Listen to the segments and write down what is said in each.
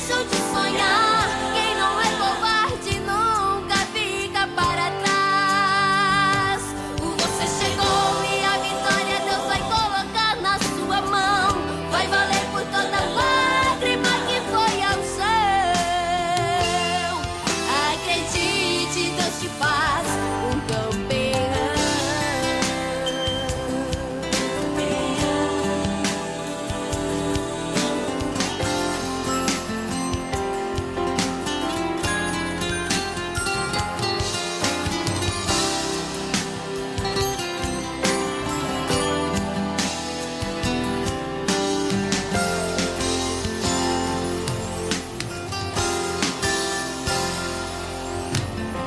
deixou de sonhar. Quem não é covarde nunca fica para trás. Você chegou e a vitória Deus vai colocar na sua mão. Vai valer por toda lágrima que foi ao chão. Acredite, Deus te faz um campeão.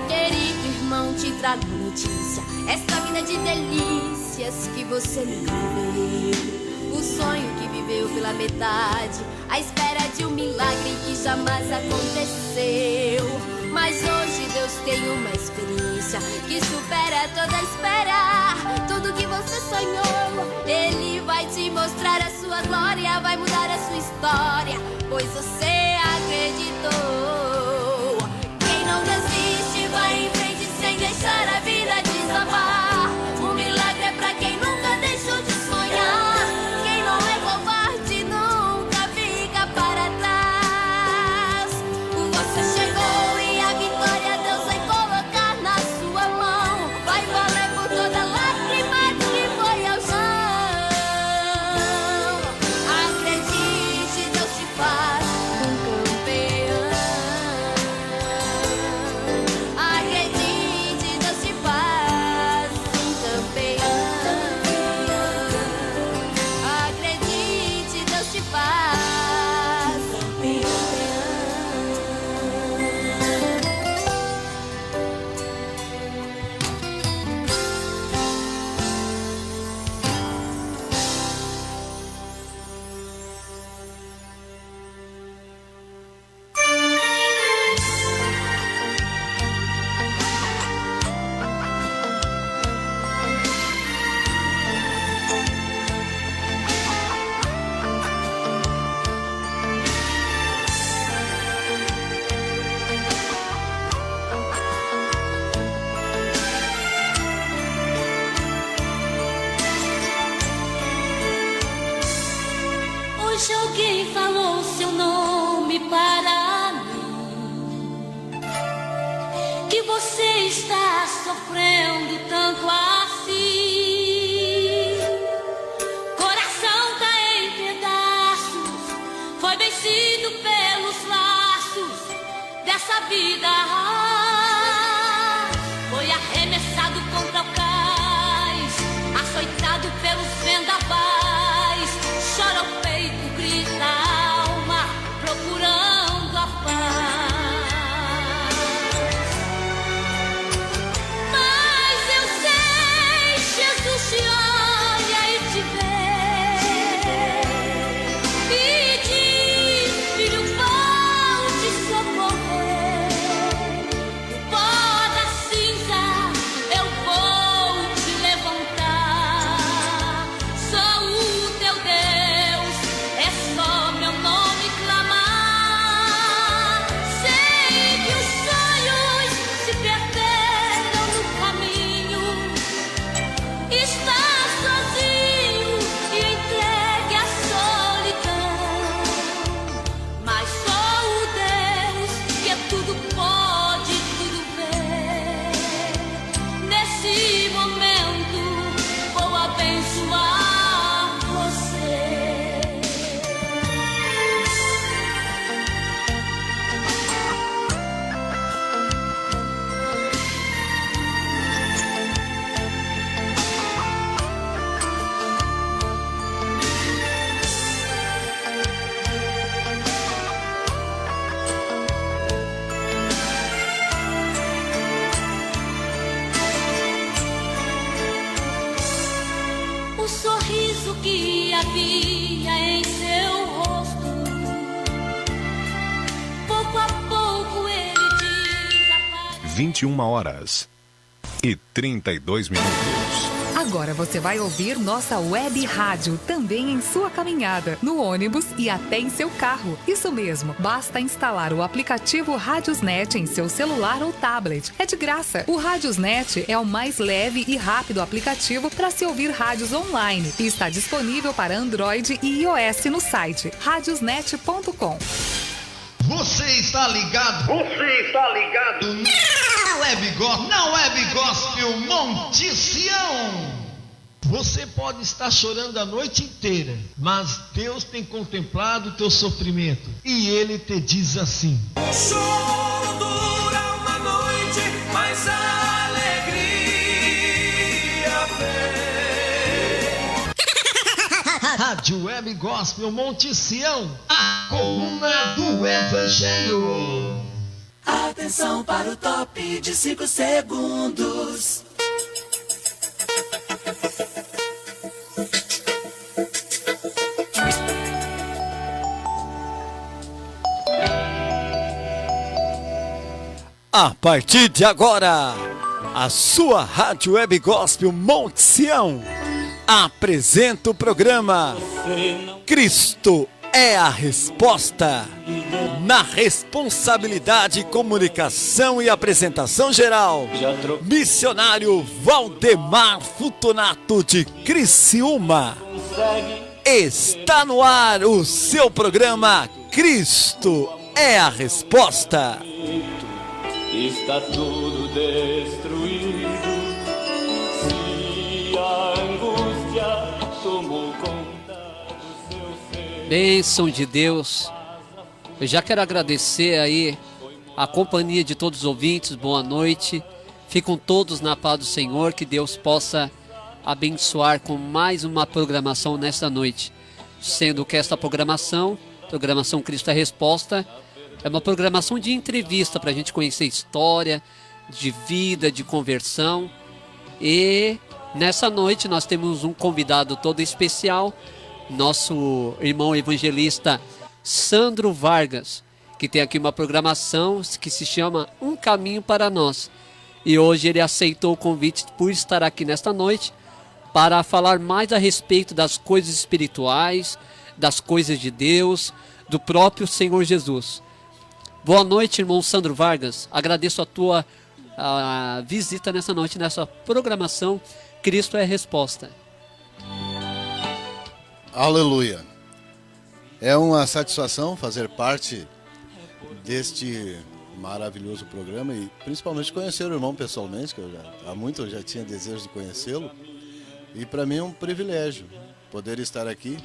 Querido irmão, te trago notícia. Esta vida de delícias que você nunca viveu. O sonho que viveu pela metade, à espera de um milagre que jamais aconteceu. Mas hoje Deus tem uma experiência que supera toda espera. Tudo que você sonhou, Ele vai te mostrar a sua glória. Vai mudar a sua história, pois você acreditou. Quem não desiste vai em frente sem deixar a vida desabar. Um milagre é pra quem nunca deixou de sonhar. Quem não é covarde nunca fica para trás. Você chegou e a vitória Deus vai colocar na sua mão. Vai valer por toda lágrima que foi ao chão. Acredite, Deus te faz um campeão. Acredite, Deus te faz um campeão. Acredite, Deus te faz um campeão. Hoje alguém falou seu nome para mim, que você está sofrendo tanto assim. Coração tá em pedaços, foi vencido pelos laços dessa vida. Foi arremessado contra o cais, açoitado pelos vendavais. Chora o peito, grita a alma, procurando a paz. Mas eu sei, Jesus te olha e te vê e diz: filho, vou te socorrer. O pó da cinza eu vou te levantar. Sou o teu Deus, é só meu nome clamar. Sei que os sonhos se perderam no caminho. Está sozinho e entregue à solidão. Mas sou o Deus que é tudo pode, tudo vê. Nesse momento vou abençoar você. O sorriso que havia em seu rosto, pouco a pouco ele desapareceu. 21h32. Agora você vai ouvir nossa web rádio também em sua caminhada, no ônibus e até em seu carro. Isso mesmo, basta instalar o aplicativo Rádiosnet em seu celular ou tablet. É de graça. O Rádiosnet é o mais leve e rápido aplicativo para se ouvir rádios online e está disponível para Android e iOS no site radiosnet.com. Você está ligado? Na Web Gospel Monte Sião. Você pode estar chorando a noite inteira, mas Deus tem contemplado o teu sofrimento e Ele te diz assim: o choro dura uma noite, mas a alegria vem. Rádio Web Gospel Monte Sião, a coluna do Evangelho. Atenção para o top de 5 segundos. A partir de agora, a sua Rádio Web Gospel Monte Sião apresenta o programa Cristo é a Resposta. Na responsabilidade, comunicação e apresentação geral, missionário Valdemar Futunato de Criciúma. Está no ar o seu programa Cristo é a Resposta. Está tudo destruído, se a angústia tomou conta do seu ser. Bênção de Deus. Eu já quero agradecer aí a companhia de todos os ouvintes, boa noite. Ficam todos na paz do Senhor, que Deus possa abençoar com mais uma programação nesta noite. Sendo que esta programação Cristo é a Resposta, é uma programação de entrevista para a gente conhecer história, de vida, de conversão. E nessa noite nós temos um convidado todo especial, nosso irmão evangelista Sandro Vargas, que tem aqui uma programação que se chama Um Caminho para Nós. E hoje ele aceitou o convite por estar aqui nesta noite para falar mais a respeito das coisas espirituais, das coisas de Deus, do próprio Senhor Jesus. Boa noite, irmão Sandro Vargas. Agradeço a tua visita nessa noite, nessa programação Cristo é a Resposta. Aleluia. É uma satisfação fazer parte deste maravilhoso programa e principalmente conhecer o irmão pessoalmente, que há muito eu já tinha desejo de conhecê-lo. E para mim é um privilégio poder estar aqui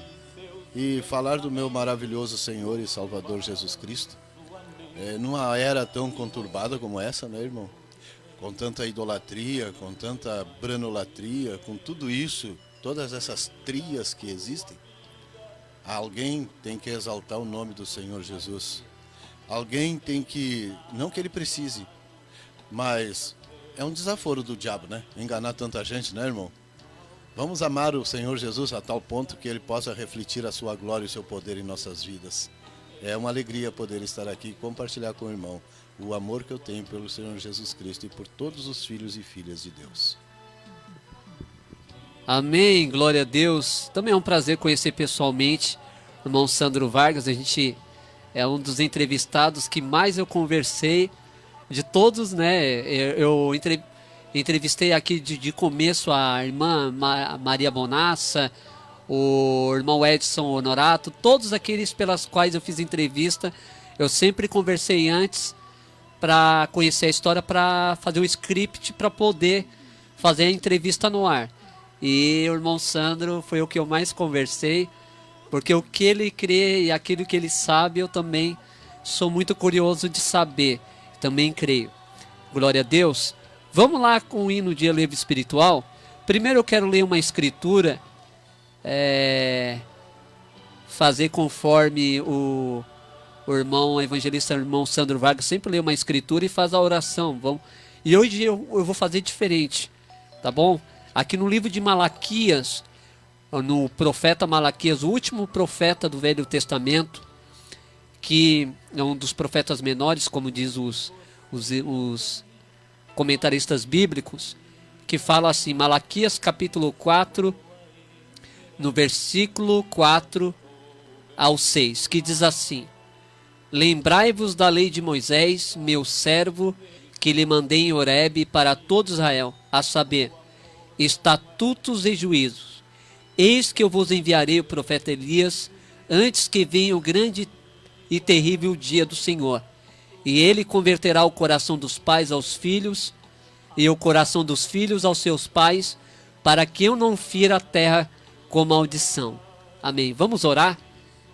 e falar do meu maravilhoso Senhor e Salvador Jesus Cristo. Numa era tão conturbada como essa, né, irmão? Com tanta idolatria, com tanta branolatria, com tudo isso, todas essas trias que existem, alguém tem que exaltar o nome do Senhor Jesus. Alguém tem que, não que ele precise, mas é um desaforo do diabo, né? Enganar tanta gente, né, irmão? Vamos amar o Senhor Jesus a tal ponto que ele possa refletir a sua glória e o seu poder em nossas vidas. É uma alegria poder estar aqui e compartilhar com o irmão o amor que eu tenho pelo Senhor Jesus Cristo e por todos os filhos e filhas de Deus. Amém, glória a Deus. Também é um prazer conhecer pessoalmente o irmão Sandro Vargas. A gente é um dos entrevistados que mais eu conversei de todos, né? Eu entrevistei aqui de começo a irmã Maria Bonassa, o irmão Edson Honorato, todos aqueles pelas quais eu fiz entrevista. Eu sempre conversei antes para conhecer a história, para fazer um script para poder fazer a entrevista no ar. E o irmão Sandro foi o que eu mais conversei, porque o que ele crê e aquilo que ele sabe, eu também sou muito curioso de saber, também creio. Glória a Deus. Vamos lá com o hino de relevo espiritual. Primeiro eu quero ler uma escritura, fazer conforme o irmão evangelista, o irmão Sandro Vargas, sempre lê uma escritura e faz a oração. E hoje eu vou fazer diferente, tá bom? Aqui no livro de Malaquias, no profeta Malaquias, o último profeta do Velho Testamento, que é um dos profetas menores, como diz os comentaristas bíblicos, que fala assim, Malaquias capítulo 4, no versículo 4 ao 6, que diz assim: Lembrai-vos da lei de Moisés, meu servo, que lhe mandei em Horebe para todo Israel, a saber, estatutos e juízos. Eis que eu vos enviarei o profeta Elias, antes que venha o grande e terrível dia do Senhor. E ele converterá o coração dos pais aos filhos, e o coração dos filhos aos seus pais, para que eu não fira a terra com maldição. Amém. Vamos orar?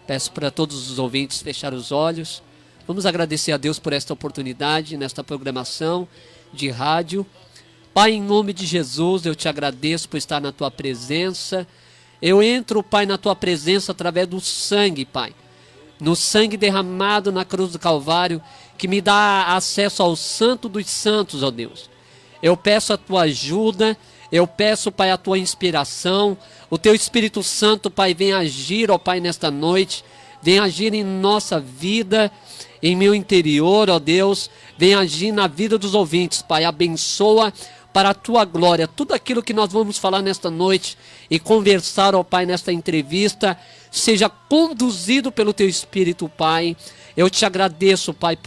Peço para todos os ouvintes fechar os olhos. Vamos agradecer a Deus por esta oportunidade, nesta programação de rádio. Pai, em nome de Jesus, eu te agradeço por estar na tua presença. Eu entro, Pai, na tua presença através do sangue, Pai. No sangue derramado na cruz do Calvário, que me dá acesso ao Santo dos Santos, ó Deus. Eu peço a tua ajuda, eu peço, Pai, a tua inspiração. O teu Espírito Santo, Pai, vem agir, ó Pai, nesta noite. Vem agir em nossa vida, em meu interior, ó Deus. Vem agir na vida dos ouvintes, Pai. Abençoa para a tua glória tudo aquilo que nós vamos falar nesta noite e conversar, ó Pai, nesta entrevista. Seja conduzido pelo teu Espírito, Pai. Eu te agradeço, Pai,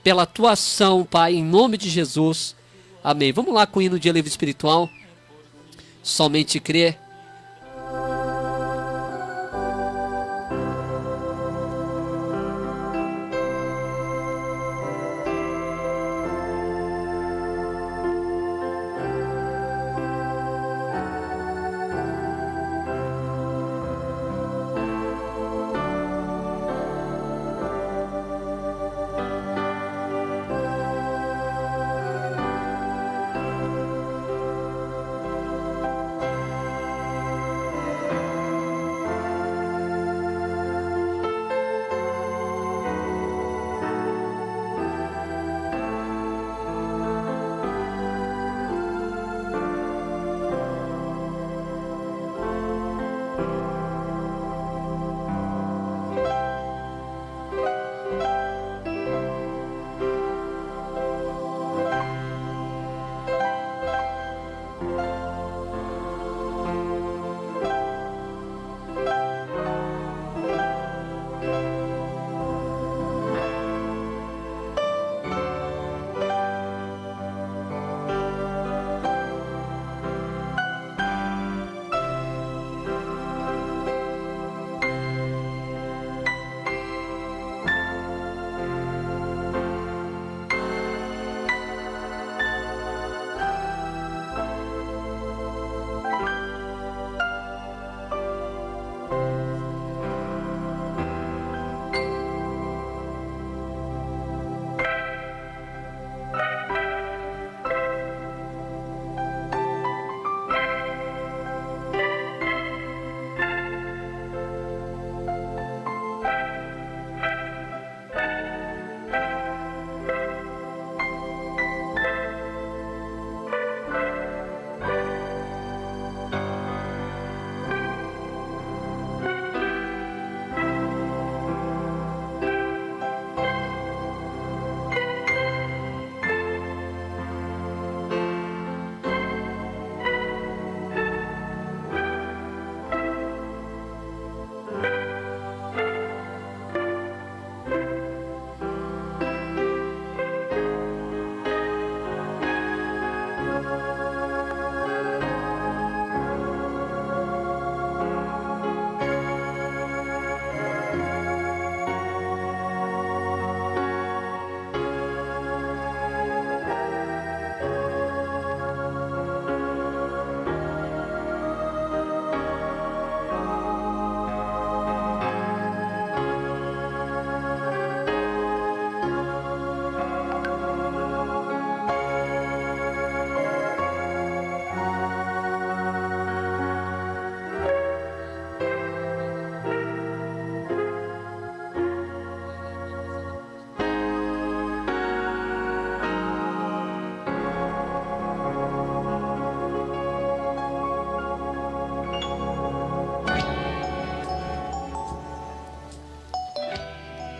pela tua ação, Pai, em nome de Jesus. Amém. Vamos lá com o hino de alívio espiritual. Somente crer.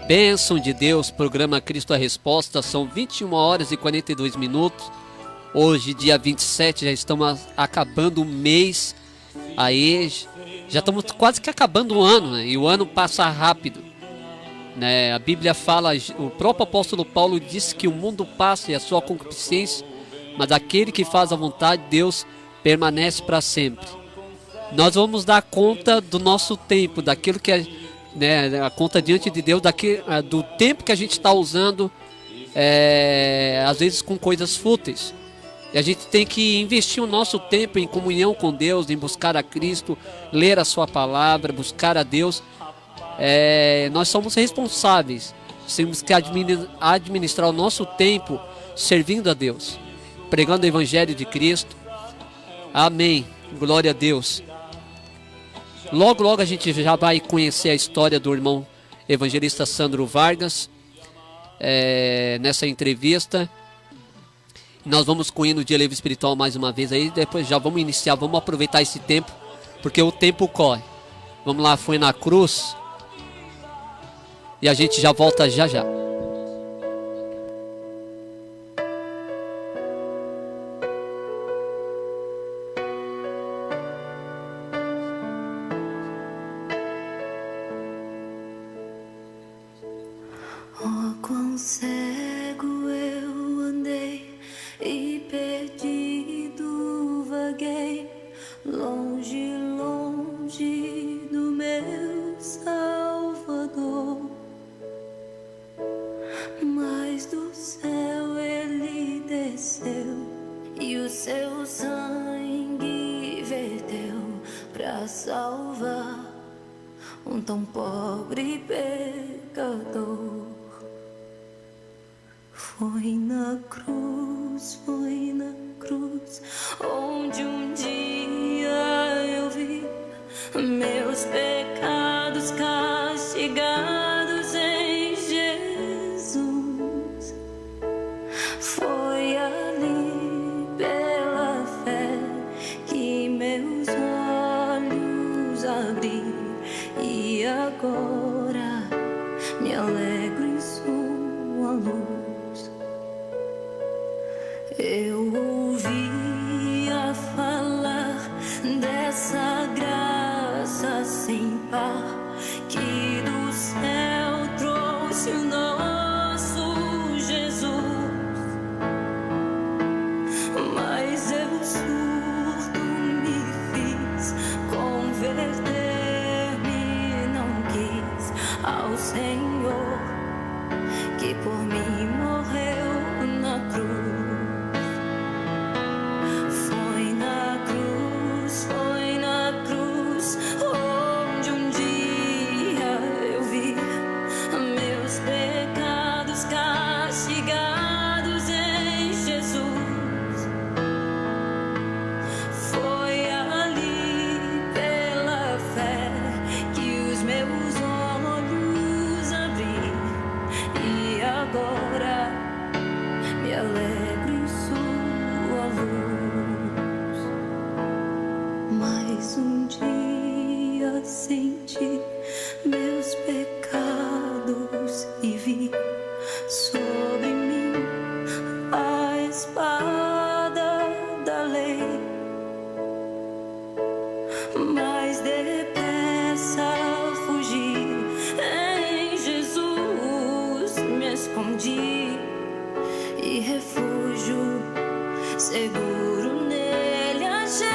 Bênção de Deus, programa Cristo a Resposta, são 21 horas e 42 minutos. Hoje, dia 27, já estamos acabando o mês. Aí, já estamos quase que acabando o ano, né? E o ano passa rápido, né? A Bíblia fala, o próprio apóstolo Paulo disse que o mundo passa e a sua concupiscência, mas aquele que faz a vontade de Deus permanece para sempre. Nós vamos dar conta do nosso tempo, daquilo que é, né, a conta diante de Deus, do tempo que a gente está usando, às vezes com coisas fúteis. E a gente tem que investir o nosso tempo em comunhão com Deus, em buscar a Cristo, ler a sua palavra, buscar a Deus. Nós somos responsáveis, temos que administrar o nosso tempo servindo a Deus, pregando o Evangelho de Cristo. Amém, glória a Deus. Logo, logo a gente já vai conhecer a história do irmão evangelista Sandro Vargas, nessa entrevista. Nós vamos com o hino de Elevo Espiritual mais uma vez aí, depois já vamos iniciar, vamos aproveitar esse tempo, porque o tempo corre. Vamos lá, Foi na Cruz. E a gente já volta já já. Oh, quão cego eu andei e perdido vaguei, longe, longe do meu Salvador. Mas do céu ele desceu e o seu sangue verteu pra salvar um tão pobre pecador. Foi na cruz, onde um dia eu vi meus pecados castigados em Jesus. Foi ali pela fé que meus olhos abri e agora me alegro em sua luz. Eu ouvia falar dessa graça sem par que do céu trouxe o nosso Jesus, mas eu surdo me fiz, converter-me não quis ao Senhor que por mim morreu na cruz. Onde um dia eu vi meus pecados castigados em Jesus. Foi ali pela fé que os meus olhos abri e agora me alegro em sua luz. Mais um dia senti meus pecados e vi sobre mim a espada da lei, mas depressa fugi, em Jesus me escondi e refúgio seguro nele achei.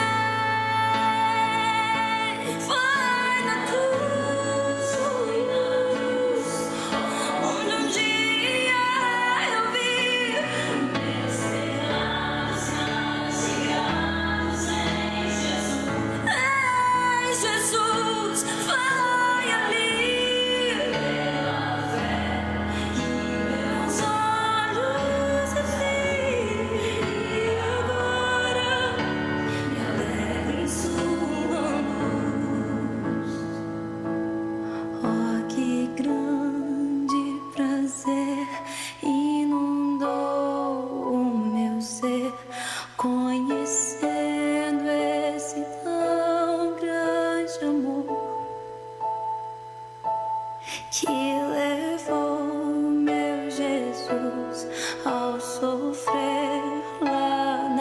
Que levou meu Jesus ao sofrer lá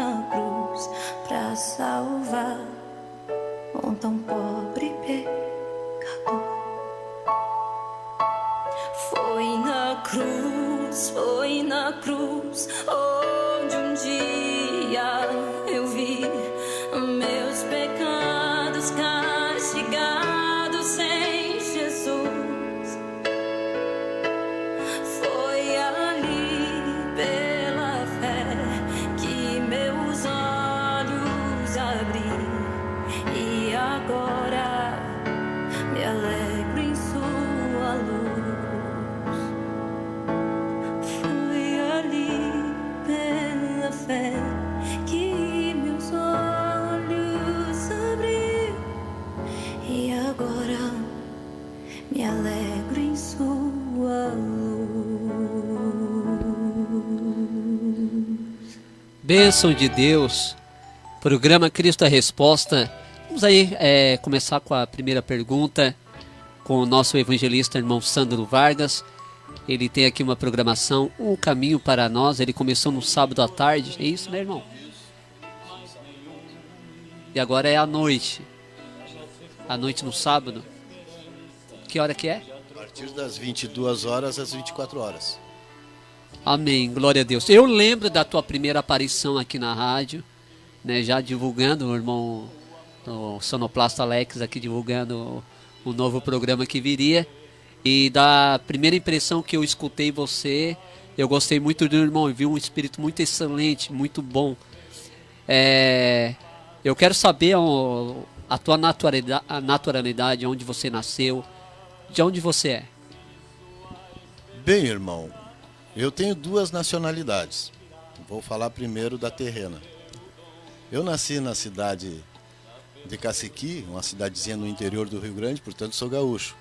cruz, foi na cruz onde um dia eu vi meus pecados castigados sem Jesus. Foi ali pela fé que meus olhos abri e agora me alegro em sua luz. Foi ali pela fé que meus olhos abri e agora me alegro em sua luz. Bênção de Deus. Programa Cristo a Resposta. Vamos aí começar com a primeira pergunta com o nosso evangelista, irmão Sandro Vargas. Ele tem aqui uma programação, Um Caminho para Nós. Ele começou no sábado à tarde. É isso, né, irmão? E agora é à noite. À noite no sábado. Que hora que é? A partir das 22 horas às 24 horas. Amém, glória a Deus. Eu lembro da tua primeira aparição aqui na rádio, né, já divulgando, o irmão o Sonoplasta Alex aqui divulgando o novo programa que viria. E da primeira impressão que eu escutei você, eu gostei muito do irmão, eu vi um espírito muito excelente, muito bom. Eu quero saber a tua naturalidade, onde você nasceu, de onde você é. Bem, irmão, eu tenho duas nacionalidades. Vou falar primeiro da terrena. Eu nasci na cidade de Caciqui, uma cidadezinha no interior do Rio Grande, portanto sou gaúcho.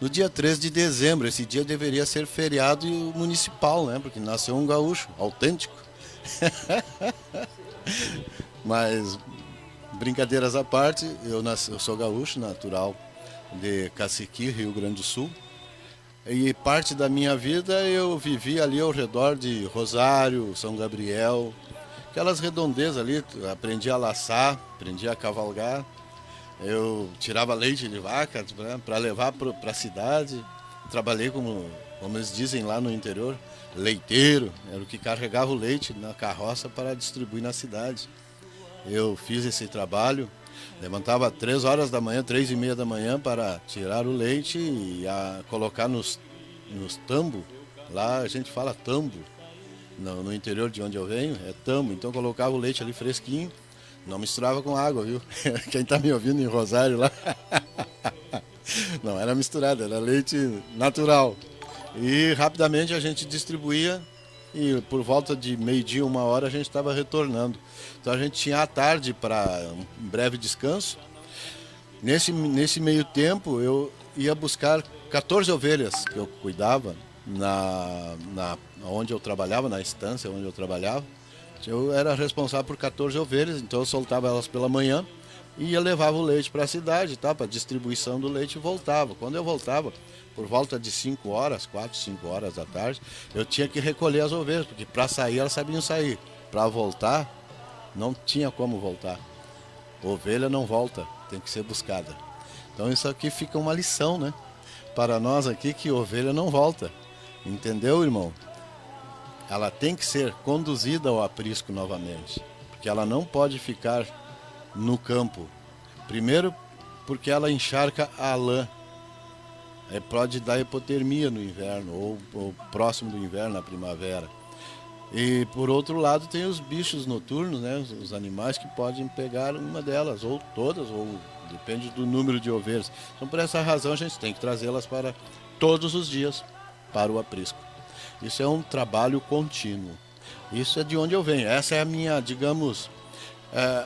No dia 3 de dezembro, esse dia deveria ser feriado municipal, né? Porque nasceu um gaúcho, autêntico. Mas, brincadeiras à parte, eu sou gaúcho, natural de Caciqui, Rio Grande do Sul. E parte da minha vida eu vivi ali ao redor de Rosário, São Gabriel, aquelas redondezas ali, aprendi a laçar, aprendi a cavalgar. Eu tirava leite de vaca para levar para a cidade. Trabalhei como eles dizem lá no interior, leiteiro. Era o que carregava o leite na carroça para distribuir na cidade. Eu fiz esse trabalho, levantava 3 horas da manhã, 3:30 da manhã para tirar o leite e colocar nos tambos. Lá a gente fala tambo, no interior de onde eu venho é tambo. Então eu colocava o leite ali fresquinho. Não misturava com água, viu? Quem está me ouvindo em Rosário lá, não era misturado, era leite natural. E rapidamente a gente distribuía e por volta de 12:00, 1h a gente estava retornando. Então a gente tinha a tarde para um breve descanso. Nesse meio tempo eu ia buscar 14 ovelhas que eu cuidava onde eu trabalhava, na estância onde eu trabalhava. Eu era responsável por 14 ovelhas, então eu soltava elas pela manhã e levava o leite para a cidade, tá? Para distribuição do leite, e voltava. Quando eu voltava, por volta de 5 horas, 4, 5 horas da tarde, eu tinha que recolher as ovelhas, porque para sair elas sabiam sair. Para voltar, não tinha como voltar. Ovelha não volta, tem que ser buscada. Então isso aqui fica uma lição, né? Para nós aqui, que ovelha não volta. Entendeu, irmão? Ela tem que ser conduzida ao aprisco novamente, porque ela não pode ficar no campo. Primeiro, porque ela encharca a lã, pode dar hipotermia no inverno, ou próximo do inverno, na primavera. E por outro lado tem os bichos noturnos, né? Os animais que podem pegar uma delas, ou todas, ou depende do número de ovelhas. Então por essa razão a gente tem que trazê-las para todos os dias para o aprisco. Isso é um trabalho contínuo. Isso é de onde eu venho. Essa é a minha, digamos,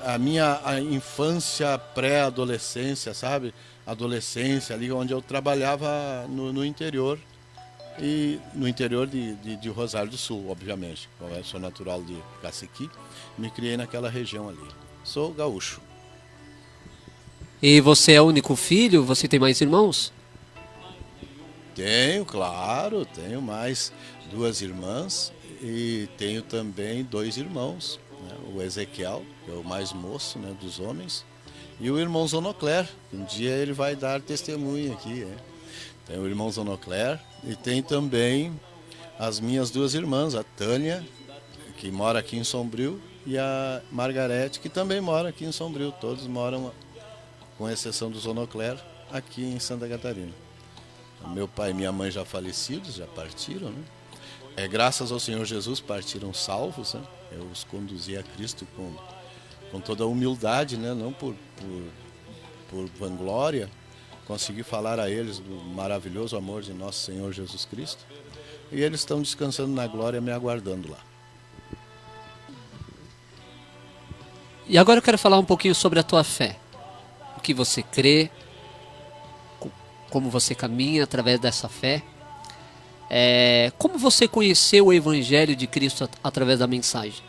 a minha infância, pré-adolescência, sabe? Adolescência, ali onde eu trabalhava no interior. E no interior de Rosário do Sul, obviamente. Eu sou natural de Caciqui, me criei naquela região ali. Sou gaúcho. E você é o único filho? Você tem mais irmãos? Tenho, claro, tenho mais 2 irmãs e tenho também 2 irmãos, né? O Ezequiel, que é o mais moço, né, dos homens, e o irmão Zonocler, um dia ele vai dar testemunho aqui. Tem o irmão Zonocler e tem também as minhas duas irmãs, a Tânia, que mora aqui em Sombrio, e a Margarete, que também mora aqui em Sombrio. Todos moram, com exceção do Zonocler, aqui em Santa Catarina. Meu pai e minha mãe já falecidos, já partiram, né? Graças ao Senhor Jesus partiram salvos, né? Eu os conduzi a Cristo com toda a humildade, né? Não por vanglória. Consegui falar a eles do maravilhoso amor de nosso Senhor Jesus Cristo. E eles estão descansando na glória, me aguardando lá. E agora eu quero falar um pouquinho sobre a tua fé. O que você crê, como você caminha através dessa fé. Como você conheceu o Evangelho de Cristo através da mensagem?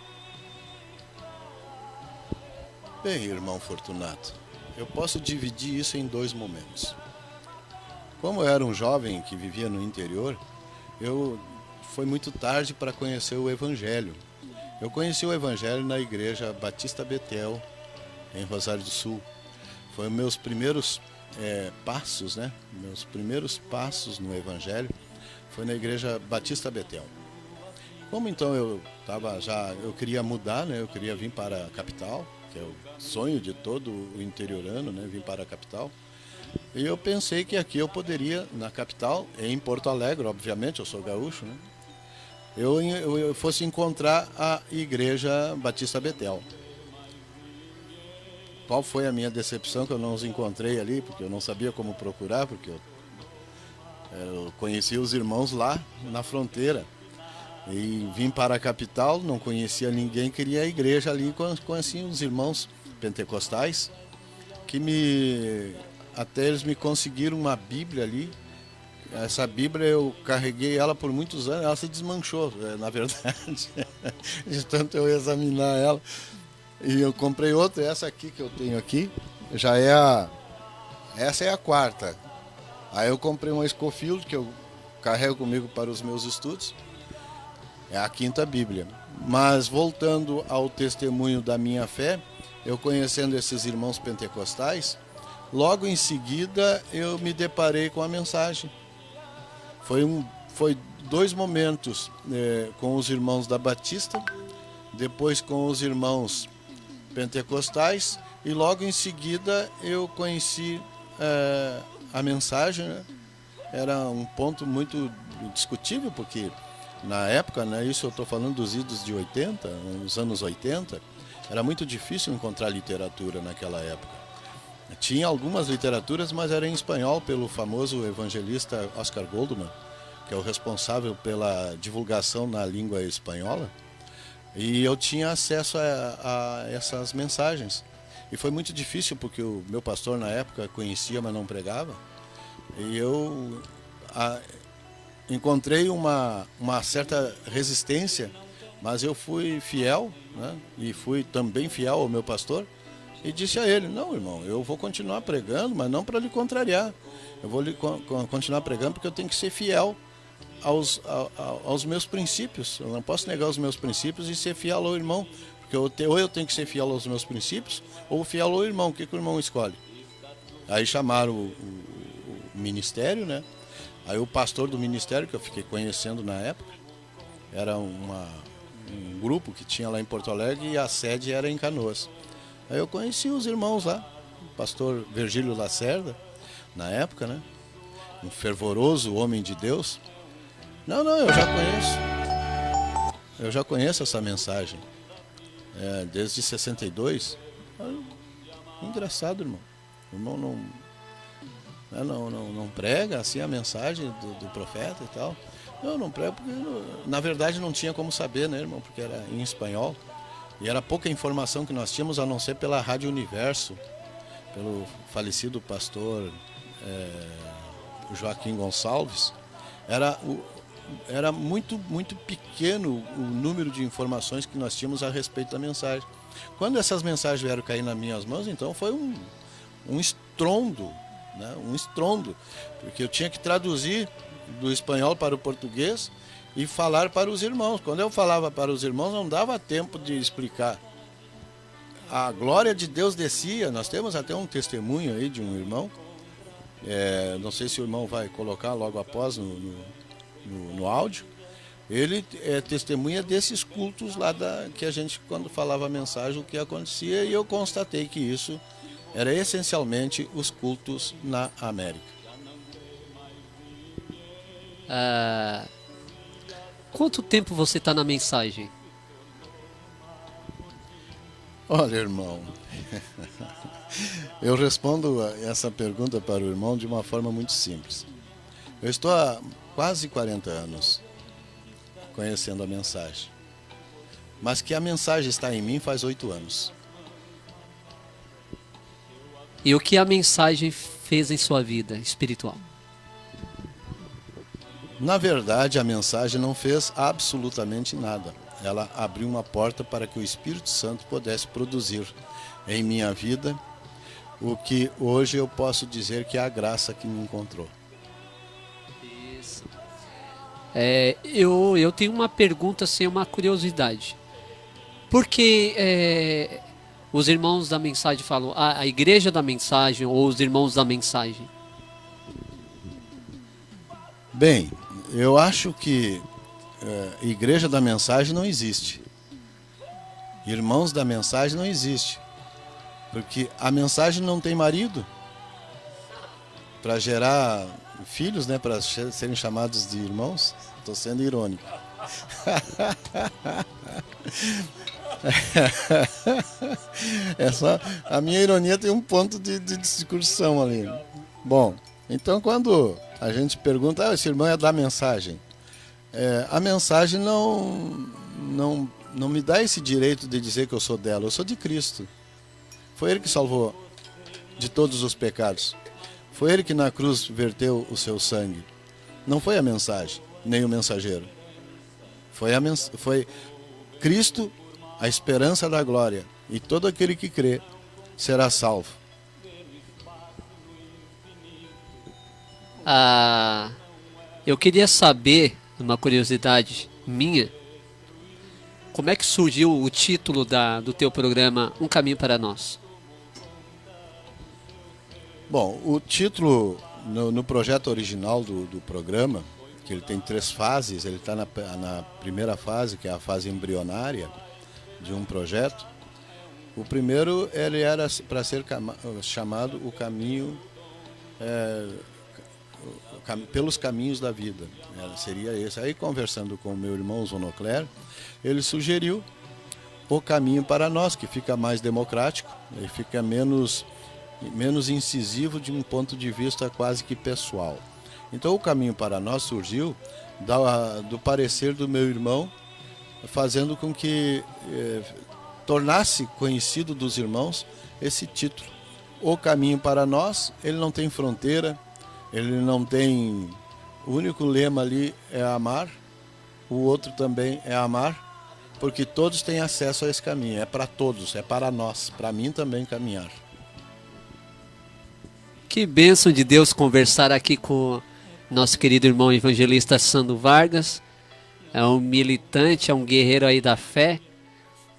Bem, irmão Fortunato, eu posso dividir isso em 2 momentos. Como eu era um jovem que vivia no interior, foi muito tarde para conhecer o Evangelho. Eu conheci o Evangelho na Igreja Batista Betel, em Rosário do Sul. Foi meus primeiros passos, né? Meus primeiros passos no Evangelho foi na Igreja Batista Betel. Como então eu queria mudar, né? Eu queria vir para a capital, que é o sonho de todo o interiorano, né? Vir para a capital. E eu pensei que aqui eu poderia, na capital, em Porto Alegre, obviamente, eu sou gaúcho, né? Eu fosse encontrar a Igreja Batista Betel. Qual foi a minha decepção que eu não os encontrei ali, porque eu não sabia como procurar, porque eu conheci os irmãos lá na fronteira. E vim para a capital, não conhecia ninguém, queria a igreja ali, conheci os irmãos pentecostais, até eles me conseguiram uma Bíblia ali. Essa Bíblia eu carreguei ela por muitos anos, ela se desmanchou, na verdade, de tanto eu examinar ela. E eu comprei outra, essa aqui que eu tenho aqui, essa é a 4ª. Aí eu comprei uma Scofield, que eu carrego comigo para os meus estudos, é a 5ª Bíblia. Mas voltando ao testemunho da minha fé, eu conhecendo esses irmãos pentecostais, logo em seguida eu me deparei com a mensagem. Foi 2 momentos, com os irmãos da Batista, depois com os irmãos pentecostais, e logo em seguida eu conheci a mensagem, né? Era um ponto muito discutível, porque na época, né, isso eu estou falando dos idos de 80, nos anos 80, era muito difícil encontrar literatura naquela época. Tinha algumas literaturas, mas era em espanhol, pelo famoso evangelista Oscar Goldman, que é o responsável pela divulgação na língua espanhola. E eu tinha acesso a essas mensagens. E foi muito difícil, porque o meu pastor na época conhecia, mas não pregava. E eu encontrei uma certa resistência, mas eu fui fiel, né? E fui também fiel ao meu pastor. E disse a ele: não, irmão, eu vou continuar pregando, mas não para lhe contrariar. Eu vou continuar pregando porque eu tenho que ser fiel aos meus princípios. Eu não posso negar os meus princípios e ser fiel ao irmão. Porque ou eu tenho que ser fiel aos meus princípios, ou fiel ao irmão. O que o irmão escolhe? Aí chamaram o ministério, né? Aí o pastor do ministério, que eu fiquei conhecendo na época, era um grupo que tinha lá em Porto Alegre, e a sede era em Canoas. Aí eu conheci os irmãos lá, o pastor Virgílio Lacerda, na época, né? Um fervoroso homem de Deus. Não, eu já conheço essa mensagem, desde 62. Engraçado, irmão. O irmão não prega assim a mensagem do profeta e tal. Eu não prego porque, na verdade, não tinha como saber, né, irmão? Porque era em espanhol. E era pouca informação que nós tínhamos, a não ser pela Rádio Universo, pelo falecido pastor Joaquim Gonçalves. Era muito, muito pequeno o número de informações que nós tínhamos a respeito da mensagem. Quando essas mensagens vieram cair nas minhas mãos, então foi um estrondo, né? Um estrondo, porque eu tinha que traduzir do espanhol para o português e falar para os irmãos. Quando eu falava para os irmãos, não dava tempo de explicar. A glória de Deus descia. Nós temos até um testemunho aí de um irmão. Não sei se o irmão vai colocar logo após no áudio. ele é testemunha desses cultos lá que a gente, quando falava a mensagem, o que acontecia, e eu constatei que isso era essencialmente os cultos na América. Quanto tempo você está na mensagem? Olha, irmão, eu respondo essa pergunta para o irmão de uma forma muito simples. Eu estou há quase 40 anos conhecendo a mensagem, mas que a mensagem está em mim faz 8 anos. E o que a mensagem fez em sua vida espiritual? Na verdade, a mensagem não fez absolutamente nada. Ela abriu uma porta para que o Espírito Santo pudesse produzir em minha vida o que hoje eu posso dizer que é a graça que me encontrou. Isso. Eu tenho uma pergunta, assim, uma curiosidade. Por que os irmãos da mensagem falam a igreja da mensagem ou os irmãos da mensagem? Bem, eu acho que igreja da mensagem não existe. Irmãos da mensagem não existe. Porque a mensagem não tem marido para gerar filhos, né, para serem chamados de irmãos. Estou sendo irônico. A minha ironia tem um ponto de discussão ali. Bom, então quando a gente pergunta, esse irmão é da mensagem, a mensagem não me dá esse direito de dizer que eu sou dela. Eu sou de Cristo. Foi Ele que salvou de todos os pecados. Foi Ele que na cruz verteu o seu sangue. Não foi a mensagem, nem o mensageiro. Foi Cristo, a esperança da glória. E todo aquele que crê será salvo. Eu queria saber, uma curiosidade minha, como é que surgiu o título do teu programa Um Caminho para Nós? Bom, o título no projeto original do programa, que ele tem 3 fases, ele está na primeira fase, que é a fase embrionária de um projeto. O primeiro, ele era para ser chamado O Caminho, pelos caminhos da vida. Seria esse. Aí, conversando com o meu irmão Zonocler, ele sugeriu O Caminho para Nós, que fica mais democrático e fica menos incisivo de um ponto de vista quase que pessoal. Então, O Caminho para Nós surgiu do parecer do meu irmão, fazendo com que tornasse conhecido dos irmãos esse título. O Caminho para Nós, ele não tem fronteira, ele não tem... O único lema ali é amar, o outro também é amar, porque todos têm acesso a esse caminho. É para todos, é para nós, para mim também caminhar. Que bênção de Deus conversar aqui com nosso querido irmão evangelista Sandro Vargas. É um militante, é um guerreiro aí da fé.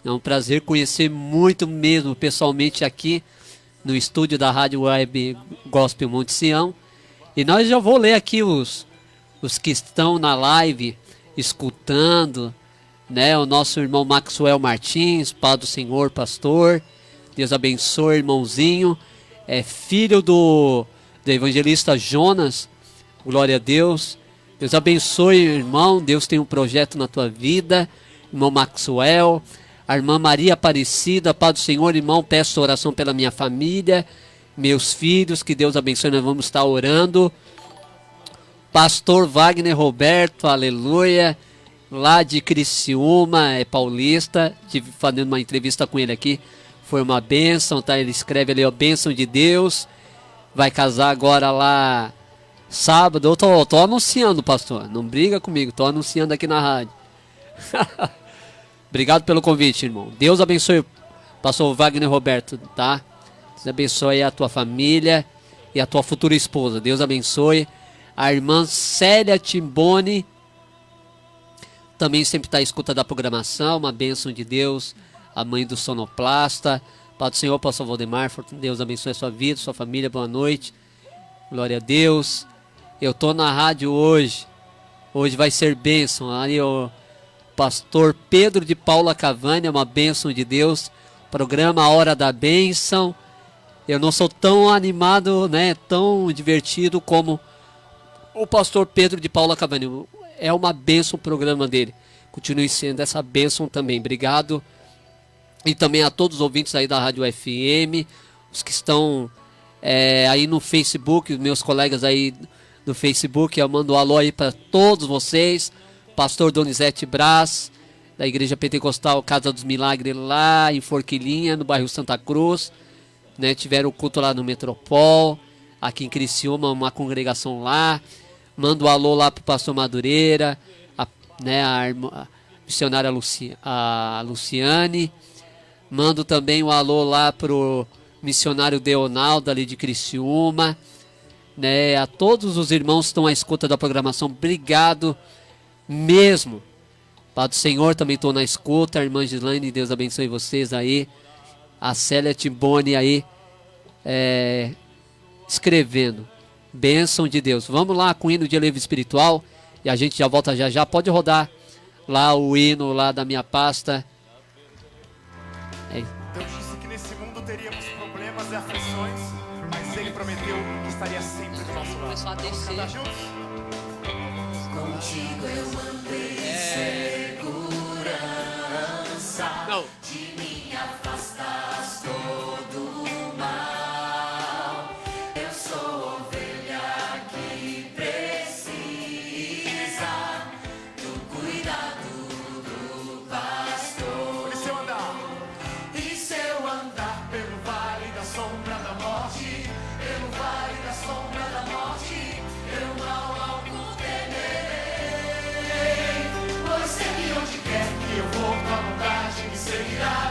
É um prazer conhecer muito mesmo pessoalmente aqui no estúdio da Rádio Web Gospel Monte Sião. E nós já vou ler aqui os que estão na live escutando, né? O nosso irmão Maxwell Martins, Pai do Senhor, pastor. Deus abençoe, irmãozinho. É filho do evangelista Jonas. Glória a Deus. Deus abençoe, irmão. Deus tem um projeto na tua vida. Irmão Maxwell. A irmã Maria Aparecida. Pai do Senhor, irmão, peço oração pela minha família, meus filhos. Que Deus abençoe. Nós vamos estar orando. Pastor Wagner Roberto, aleluia. Lá de Criciúma, é paulista. Estive fazendo uma entrevista com ele aqui. Foi uma bênção, tá? Ele escreve ali, ó, bênção de Deus. Vai casar agora lá sábado. Eu tô anunciando, pastor. Não briga comigo, tô anunciando aqui na rádio. Obrigado pelo convite, irmão. Deus abençoe, pastor Wagner Roberto, tá? Deus abençoe a tua família e a tua futura esposa. Deus abençoe. A irmã Célia Timboni também sempre está à escuta da programação. Uma bênção de Deus. A mãe do sonoplasta. Pai do Senhor, pastor Valdemar, Deus abençoe a sua vida, sua família, boa noite. Glória a Deus. Eu estou na rádio hoje Hoje vai ser bênção. Aí o pastor Pedro de Paula Cavani, é uma bênção de Deus. Programa A Hora da Bênção. Eu não sou tão animado, né, tão divertido como o pastor Pedro de Paula Cavani. É uma bênção o programa dele. Continue sendo essa bênção também. Obrigado. E também a todos os ouvintes aí da Rádio FM, os que estão aí no Facebook, os meus colegas aí no Facebook, eu mando um alô aí para todos vocês. Pastor Donizete Brás, da Igreja Pentecostal Casa dos Milagres, lá em Forquilinha, no bairro Santa Cruz, né? Tiveram o culto lá no Metropol, aqui em Criciúma, uma congregação lá. Mando um alô lá pro pastor Madureira, a missionária Luciane. Mando também um alô lá pro missionário Deonaldo, ali de Criciúma, né? A todos os irmãos que estão à escuta da programação, obrigado mesmo. Pai do Senhor, também estou na escuta. A irmã Gislaine, Deus abençoe vocês aí. A Célia Timboni aí, escrevendo. Bênção de Deus. Vamos lá com o hino de elevio espiritual e a gente já volta já. Pode rodar lá o hino lá da minha pasta. Deus disse que nesse mundo teríamos problemas e aflições, mas Ele prometeu que estaria sempre do nosso lado. Vamos cantar juntos? Contigo eu andei em segurança. Não. De mim afastas todo o mal. Eu sou ovelha que precisa do cuidado do pastor. E se eu andar pelo vale da sombra da morte, pelo vale da sombra da morte, eu mal algum temerei, pois sei que onde quer que eu vou, tua bondade me seguirá.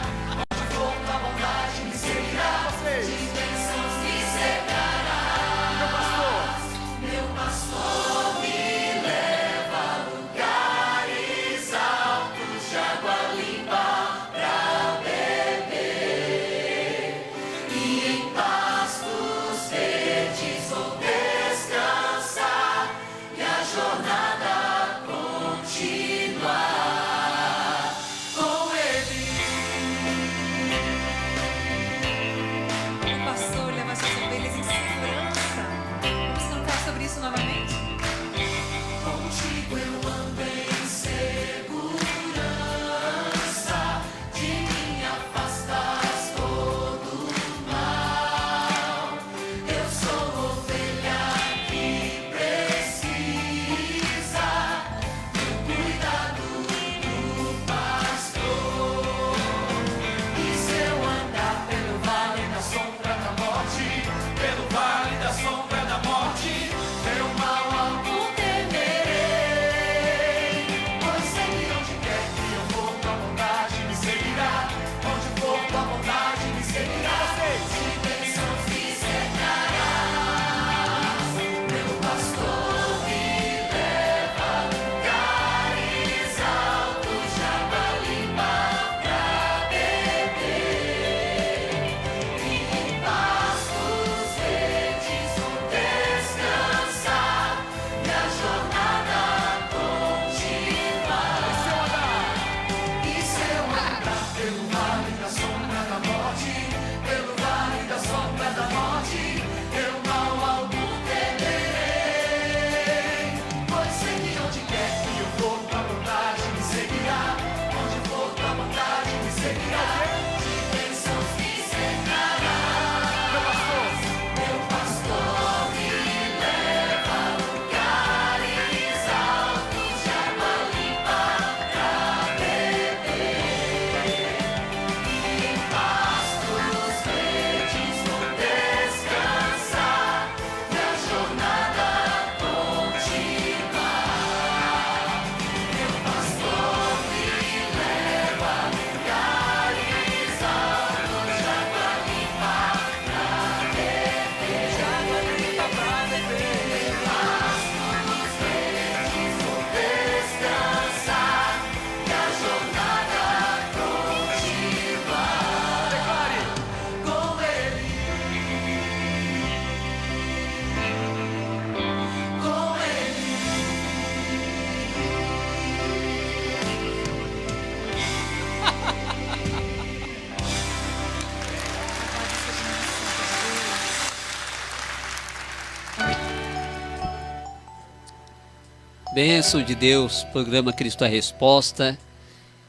Bênção de Deus, programa Cristo é a Resposta.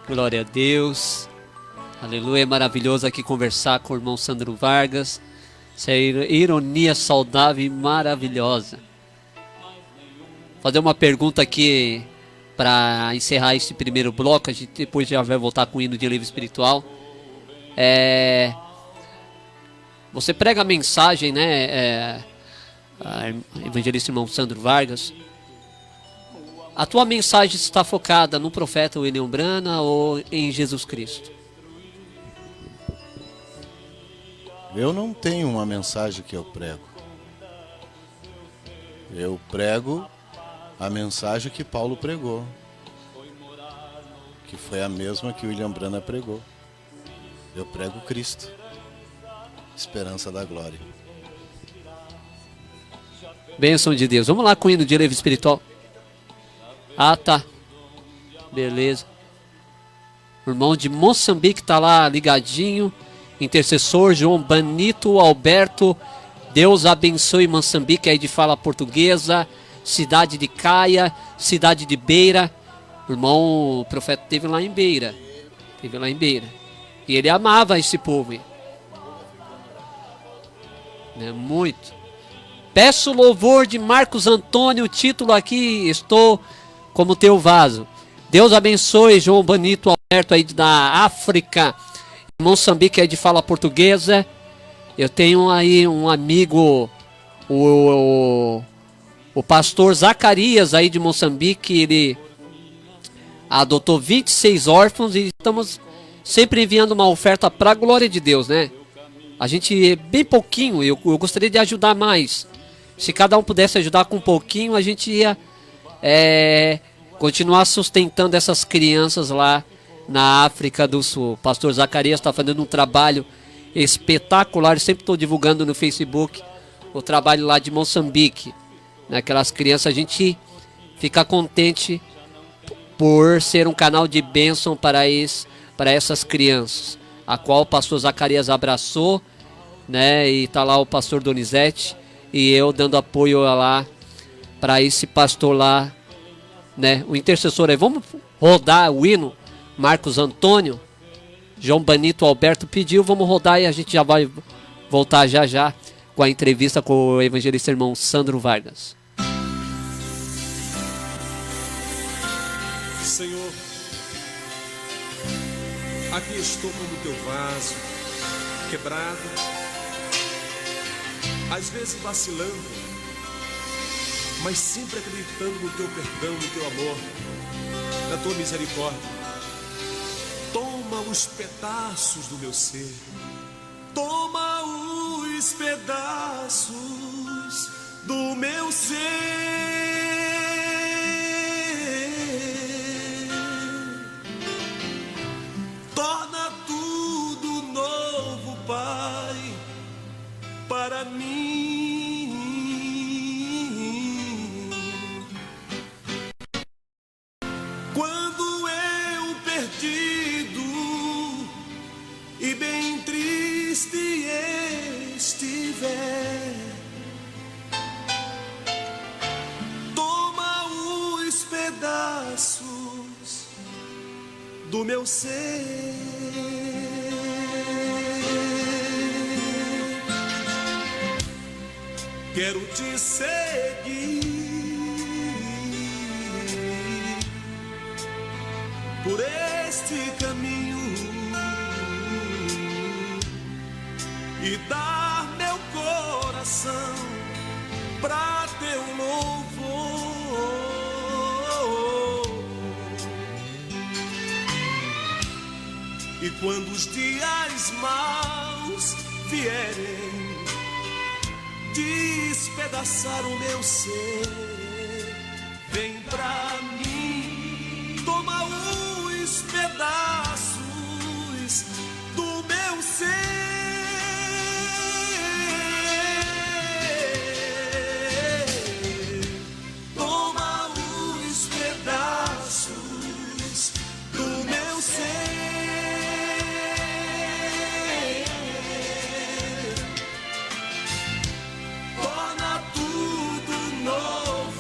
Glória a Deus. Aleluia, é maravilhoso aqui conversar com o irmão Sandro Vargas. Essa ironia saudável e maravilhosa. Fazer uma pergunta aqui para encerrar esse primeiro bloco. A gente depois já vai voltar com o hino de livro espiritual. Você prega a mensagem, né? Evangelista irmão Sandro Vargas. A tua mensagem está focada no profeta William Branham ou em Jesus Cristo? Eu não tenho uma mensagem que eu prego. Eu prego a mensagem que Paulo pregou, que foi a mesma que William Branham pregou. Eu prego Cristo, esperança da glória. Bênção de Deus. Vamos lá com o hino de livro espiritual. Ah, tá. Beleza. O irmão de Moçambique tá lá ligadinho. Intercessor João Benito Alberto. Deus abençoe Moçambique, aí de fala portuguesa. Cidade de Caia, cidade de Beira. O irmão, o profeta esteve lá em Beira. E ele amava esse povo. Né? Muito. Peço louvor de Marcos Antônio. O título aqui, estou como teu vaso. Deus abençoe João Benito Alberto aí da África. Moçambique aí de fala portuguesa. Eu tenho aí um amigo, o pastor Zacarias aí de Moçambique. Ele adotou 26 órfãos e estamos sempre enviando uma oferta para a glória de Deus, né? A gente é bem pouquinho, eu gostaria de ajudar mais. Se cada um pudesse ajudar com um pouquinho, a gente ia continuar sustentando essas crianças lá na África do Sul. O pastor Zacarias está fazendo um trabalho espetacular. Eu sempre estou divulgando no Facebook o trabalho lá de Moçambique. Aquelas crianças, a gente fica contente por ser um canal de bênção para essas crianças, a qual o pastor Zacarias abraçou, né? E está lá o pastor Donizete e eu dando apoio lá para esse pastor lá, né? O intercessor aí. Vamos rodar o hino. Marcos Antônio, João Benito Alberto pediu, vamos rodar e a gente já vai voltar já com a entrevista com o evangelista irmão Sandro Vargas. Senhor, aqui estou como teu vaso, quebrado, às vezes vacilando, mas sempre acreditando no teu perdão, no teu amor, na tua misericórdia. Toma os pedaços do meu ser, toma os pedaços do meu ser, torna tudo novo, Pai, para mim. Quando eu perdido e bem triste estiver, toma os pedaços do meu ser. Quero te seguir por este caminho e dar meu coração pra teu louvor. E quando os dias maus vierem despedaçar o meu ser, vem pra mim, toma os pedaços do meu ser. Toma os pedaços do meu ser. Torna tudo novo.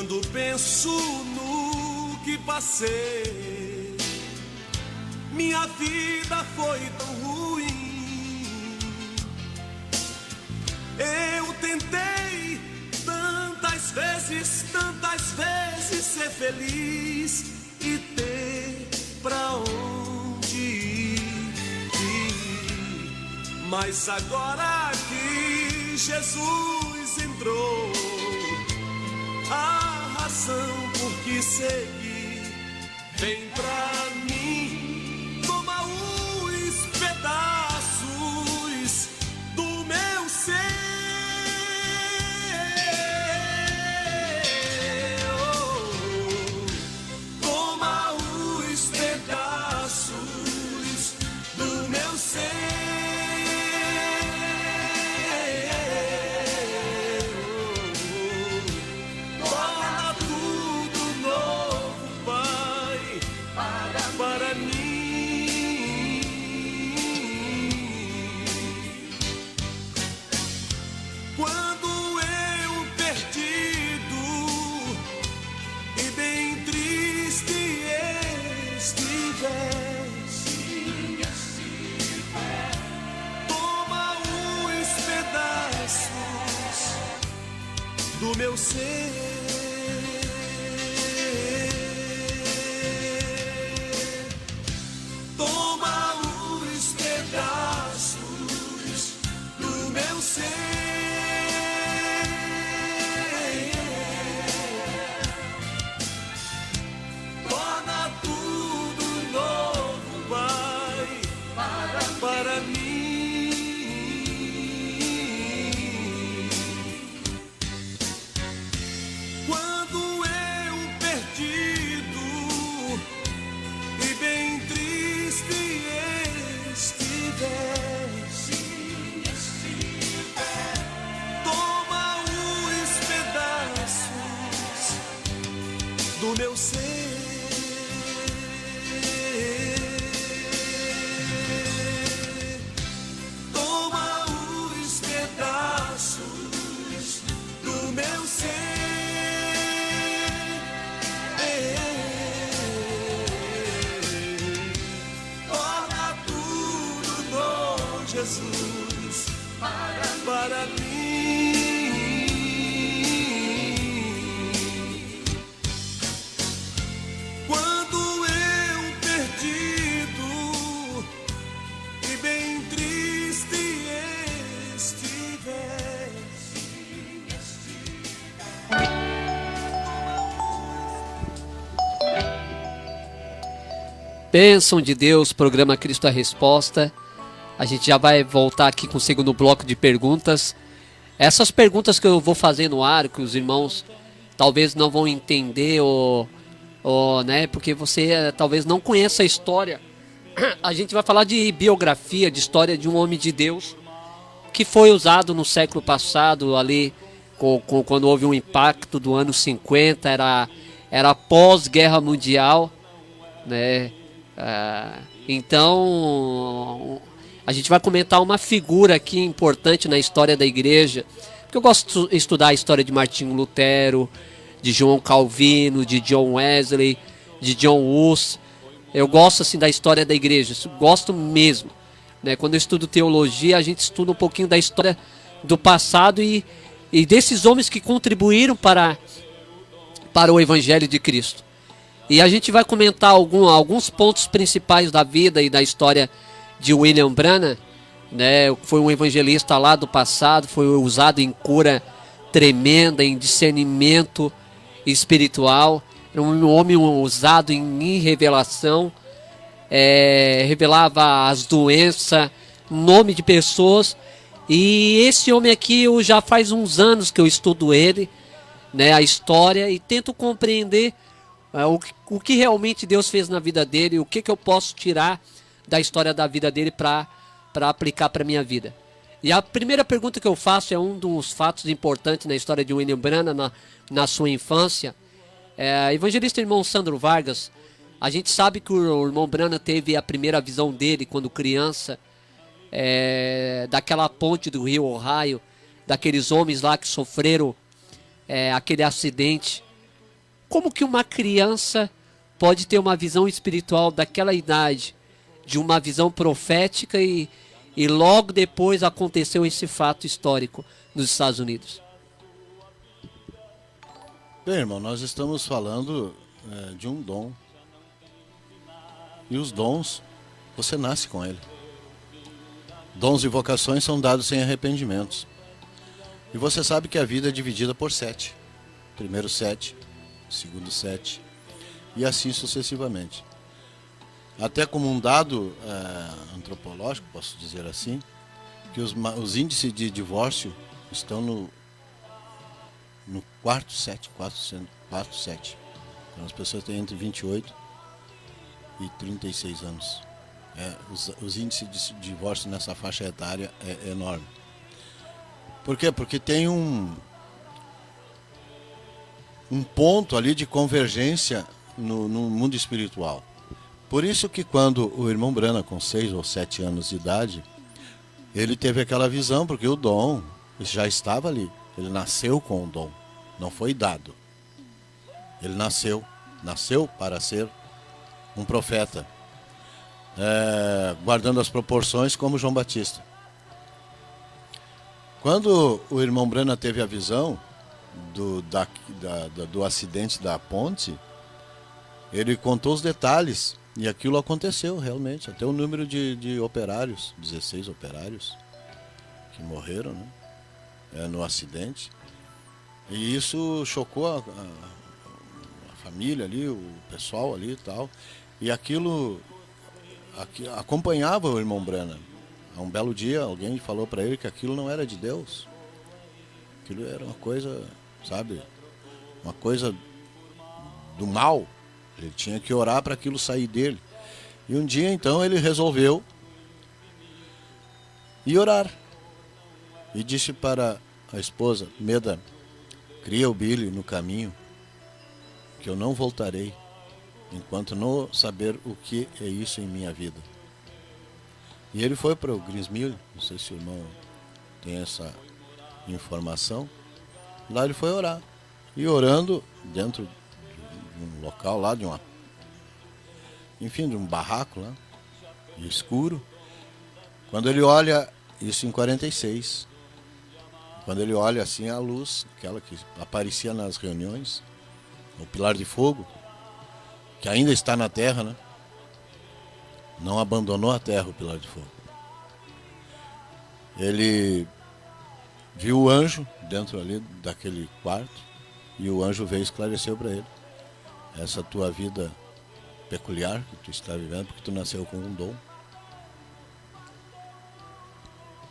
Quando penso no que passei, minha vida foi tão ruim. Eu tentei tantas vezes ser feliz e ter pra onde ir. Mas agora que Jesus entrou, a razão por que seguir vem pra mim. Toma os pedaços do meu ser, toma os pedaços do meu ser. Do meu ser, toma os pedaços do meu ser, torna tudo novo, Pai, para mim. Do meu ser, toma os pedaços do meu ser, torna tudo bom, Jesus, para mim. Bênção de Deus, programa Cristo a Resposta. A gente já vai voltar aqui com o segundo bloco de perguntas. Essas perguntas que eu vou fazer no ar, que os irmãos talvez não vão entender, né, porque você talvez não conheça a história. A gente vai falar de biografia, de história de um homem de Deus que foi usado no século passado, ali, quando houve um impacto do ano 50, era pós-guerra mundial, né? Então a gente vai comentar uma figura aqui importante na história da igreja, porque eu gosto de estudar a história de Martinho Lutero, de João Calvino, de John Wesley, de John Hus. Eu gosto assim da história da igreja, gosto mesmo, né? Quando eu estudo teologia, a gente estuda um pouquinho da história do passado e desses homens que contribuíram para o Evangelho de Cristo. E a gente vai comentar alguns pontos principais da vida e da história de William Branham, né? Foi um evangelista lá do passado, foi usado em cura tremenda, em discernimento espiritual. Era um homem usado em revelação, revelava as doenças, nome de pessoas. E esse homem aqui, já faz uns anos que eu estudo ele, né, a história, e tento compreender o que realmente Deus fez na vida dele, o que eu posso tirar da história da vida dele para aplicar para a minha vida. E a primeira pergunta que eu faço é um dos fatos importantes na história de William Branham na sua infância. Evangelista irmão Sandro Vargas, a gente sabe que o irmão Branham teve a primeira visão dele quando criança, daquela ponte do rio Ohio, daqueles homens lá que sofreram aquele acidente, Como que uma criança pode ter uma visão espiritual daquela idade, de uma visão profética e logo depois aconteceu esse fato histórico nos Estados Unidos? Bem, irmão, nós estamos falando de um dom. E os dons, você nasce com ele. Dons e vocações são dados sem arrependimentos. E você sabe que a vida é dividida por 7. Primeiro 7, segundo 7, e assim sucessivamente. Até como um dado antropológico, posso dizer assim, que os índices de divórcio estão no quarto 7. Então, as pessoas têm entre 28 e 36 anos. Os índices de divórcio nessa faixa etária é enorme. Por quê? Porque tem um ponto ali de convergência no mundo espiritual. Por isso que quando o irmão Brana, com 6 ou 7 anos de idade, ele teve aquela visão, porque o dom já estava ali. Ele nasceu com o dom, não foi dado. Ele nasceu para ser um profeta, guardando as proporções como João Batista. Quando o irmão Brana teve a visão do acidente da ponte, ele contou os detalhes e aquilo aconteceu realmente. Até o número de operários, 16 operários que morreram, né, no acidente. E isso chocou a família ali, o pessoal ali e tal. E aquilo acompanhava o irmão Brana. Um belo dia alguém falou para ele que aquilo não era de Deus. Aquilo era uma coisa, sabe, uma coisa do mal. Ele tinha que orar para aquilo sair dele. E um dia então ele resolveu ir orar. E disse para a esposa: Meda, cria o Billy no caminho, que eu não voltarei enquanto não saber o que é isso em minha vida. E ele foi para o Greensmill, não sei se o irmão tem essa informação. Lá ele foi orar. E orando dentro de um local lá, de um barraco lá, escuro. Quando ele olha, isso em 46, quando ele olha assim a luz, aquela que aparecia nas reuniões, o pilar de fogo, que ainda está na terra, né? Não abandonou a terra o pilar de fogo. Ele viu o anjo dentro ali daquele quarto e o anjo veio e esclareceu para ele: essa tua vida peculiar que tu está vivendo, porque tu nasceu com um dom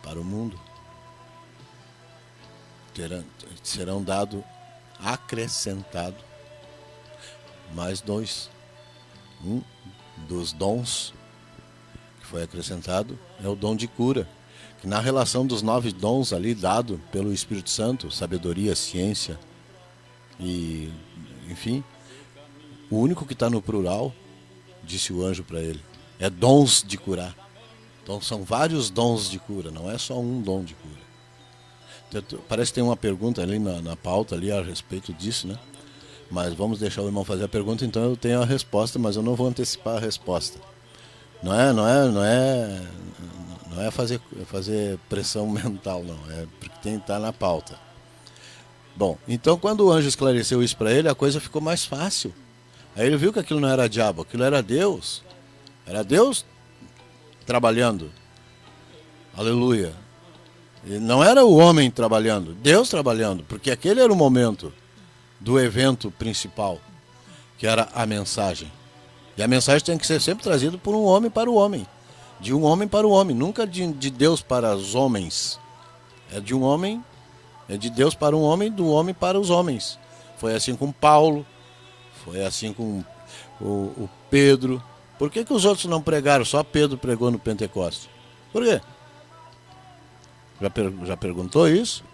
para o mundo, serão dado acrescentado mais 2. Um dos dons que foi acrescentado é o dom de cura, que na relação dos 9 dons ali dado pelo Espírito Santo, sabedoria, ciência e enfim, o único que está no plural, disse o anjo para ele, é dons de curar. Então são vários dons de cura, não é só um dom de cura. Então, parece que tem uma pergunta ali na pauta ali a respeito disso, né? Mas vamos deixar o irmão fazer a pergunta, então eu tenho a resposta, mas eu não vou antecipar a resposta. Não é fazer pressão mental, não. É porque tem que estar na pauta. Bom, então quando o anjo esclareceu isso para ele, a coisa ficou mais fácil. Aí ele viu que aquilo não era diabo, aquilo era Deus. Era Deus trabalhando. Aleluia. E não era o homem trabalhando, Deus trabalhando, porque aquele era o momento do evento principal, que era a mensagem. E a mensagem tem que ser sempre trazida por um homem para o homem, de um homem para o homem, nunca de Deus para os homens. É de um homem, é de Deus para um homem, do homem para os homens. Foi assim com Paulo, foi assim com o Pedro. Por que os outros não pregaram? Só Pedro pregou no Pentecostes. Por quê? Já perguntou isso?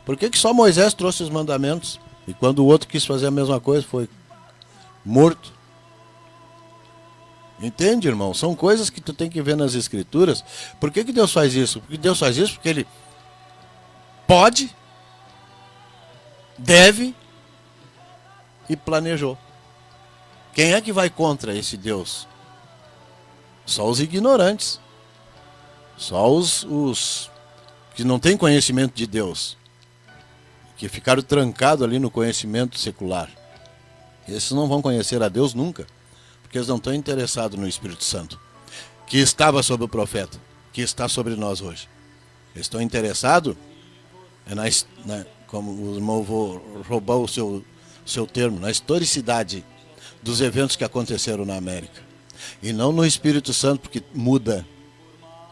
Por que só Moisés trouxe os mandamentos? E quando o outro quis fazer a mesma coisa, foi morto? Entende, irmão? São coisas que tu tem que ver nas Escrituras. Por que Deus faz isso? Porque Deus faz isso porque Ele pode, deve e planejou. Quem é que vai contra esse Deus? Só os ignorantes. Só os que não têm conhecimento de Deus. Que ficaram trancados ali no conhecimento secular. Esses não vão conhecer a Deus nunca. Porque eles não estão interessados no Espírito Santo. Que estava sobre o profeta. Que está sobre nós hoje. Eles estão interessados, como o irmão vou roubar o seu termo, na historicidade dos eventos que aconteceram na América. E não no Espírito Santo, porque muda.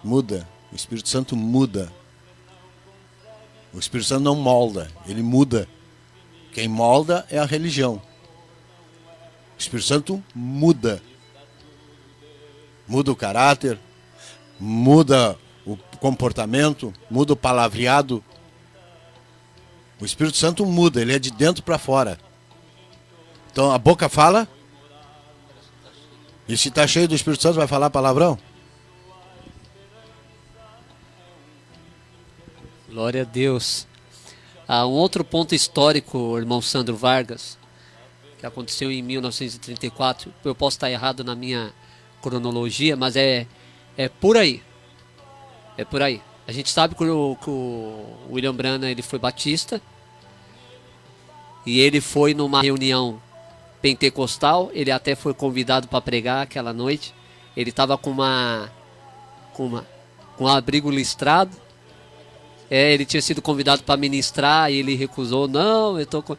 O Espírito Santo muda. O Espírito Santo não molda, ele muda. Quem molda é a religião. O Espírito Santo muda. Muda o caráter, muda o comportamento, muda o palavreado. O Espírito Santo muda, ele é de dentro para fora. Então a boca fala. E se está cheio do Espírito Santo, vai falar palavrão? Glória a Deus. Um outro ponto histórico, irmão Sandro Vargas, que aconteceu em 1934. Eu posso estar errado na minha cronologia, mas é por aí. É por aí. A gente sabe que o William Branham, ele foi batista. E ele foi numa reunião pentecostal. Ele até foi convidado para pregar aquela noite. Ele estava com um abrigo listrado. Ele tinha sido convidado para ministrar e ele recusou. Não, eu tô com...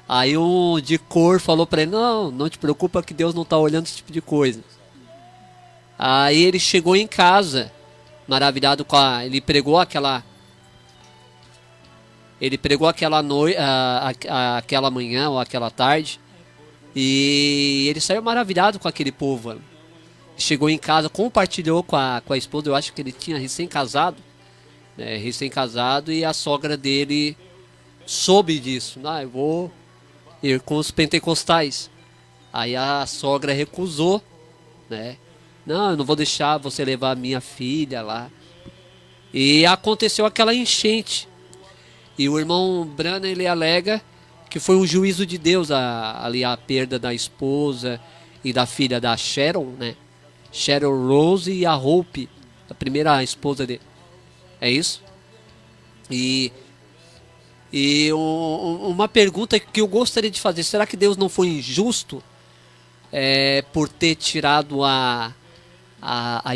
Aí um de cor falou para ele: não te preocupa que Deus não está olhando esse tipo de coisa. Aí ele chegou em casa, maravilhado com ele pregou aquela noite, aquela manhã ou aquela tarde, e ele saiu maravilhado com aquele povo. Chegou em casa, compartilhou com a esposa. Eu acho que ele tinha recém-casado, e a sogra dele soube disso. Eu vou ir com os pentecostais. Aí a sogra recusou, né? Não, eu não vou deixar você levar a minha filha lá. E aconteceu aquela enchente. E o irmão Branham, ele alega que foi um juízo de Deus ali a perda da esposa e da filha da Sharon, né? Sharon Rose e a Hope, a primeira esposa dele. É isso? E uma pergunta que eu gostaria de fazer: será que Deus não foi injusto por ter tirado a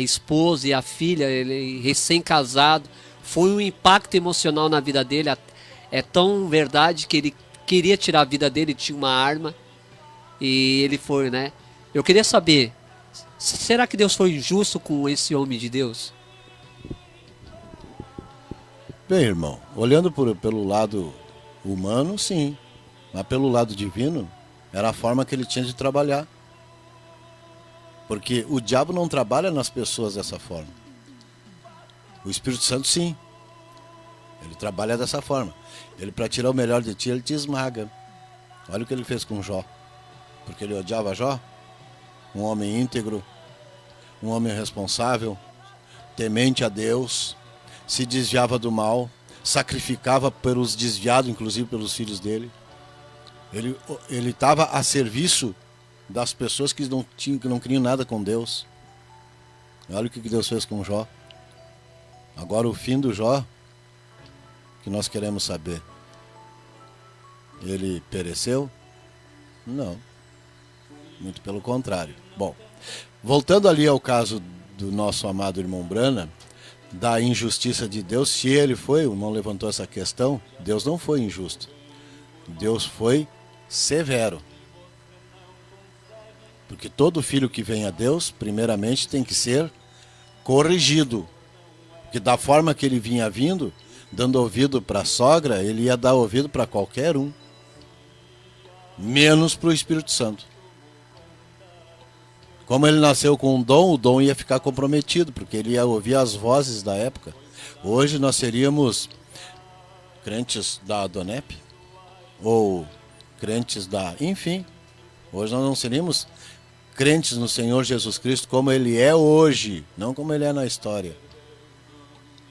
esposa e a filha, ele recém-casado? Foi um impacto emocional na vida dele. É tão verdade que ele queria tirar a vida dele, tinha uma arma e ele foi, né? Eu queria saber, será que Deus foi injusto com esse homem de Deus? Bem, irmão, olhando pelo lado humano, sim. Mas pelo lado divino, era a forma que ele tinha de trabalhar. Porque o diabo não trabalha nas pessoas dessa forma. O Espírito Santo, sim. Ele trabalha dessa forma. Ele, para tirar o melhor de ti, ele te esmaga. Olha o que ele fez com Jó. Porque ele odiava Jó. Um homem íntegro, um homem responsável, temente a Deus, se desviava do mal, sacrificava pelos desviados, inclusive pelos filhos dele. Ele estava a serviço das pessoas que não queriam nada com Deus. Olha o que Deus fez com Jó. Agora o fim do Jó, que nós queremos saber. Ele pereceu? Não. Muito pelo contrário. Bom, voltando ali ao caso do nosso amado irmão Branham, da injustiça de Deus, se ele foi, o irmão levantou essa questão, Deus não foi injusto. Deus foi severo. Porque todo filho que vem a Deus, primeiramente tem que ser corrigido. Porque da forma que ele vinha vindo, dando ouvido para a sogra, ele ia dar ouvido para qualquer um. Menos para o Espírito Santo. Como ele nasceu com um dom, o dom ia ficar comprometido, porque ele ia ouvir as vozes da época. Hoje nós seríamos crentes da Adonep, ou crentes da... Enfim, hoje nós não seríamos crentes no Senhor Jesus Cristo como ele é hoje, não como ele é na história.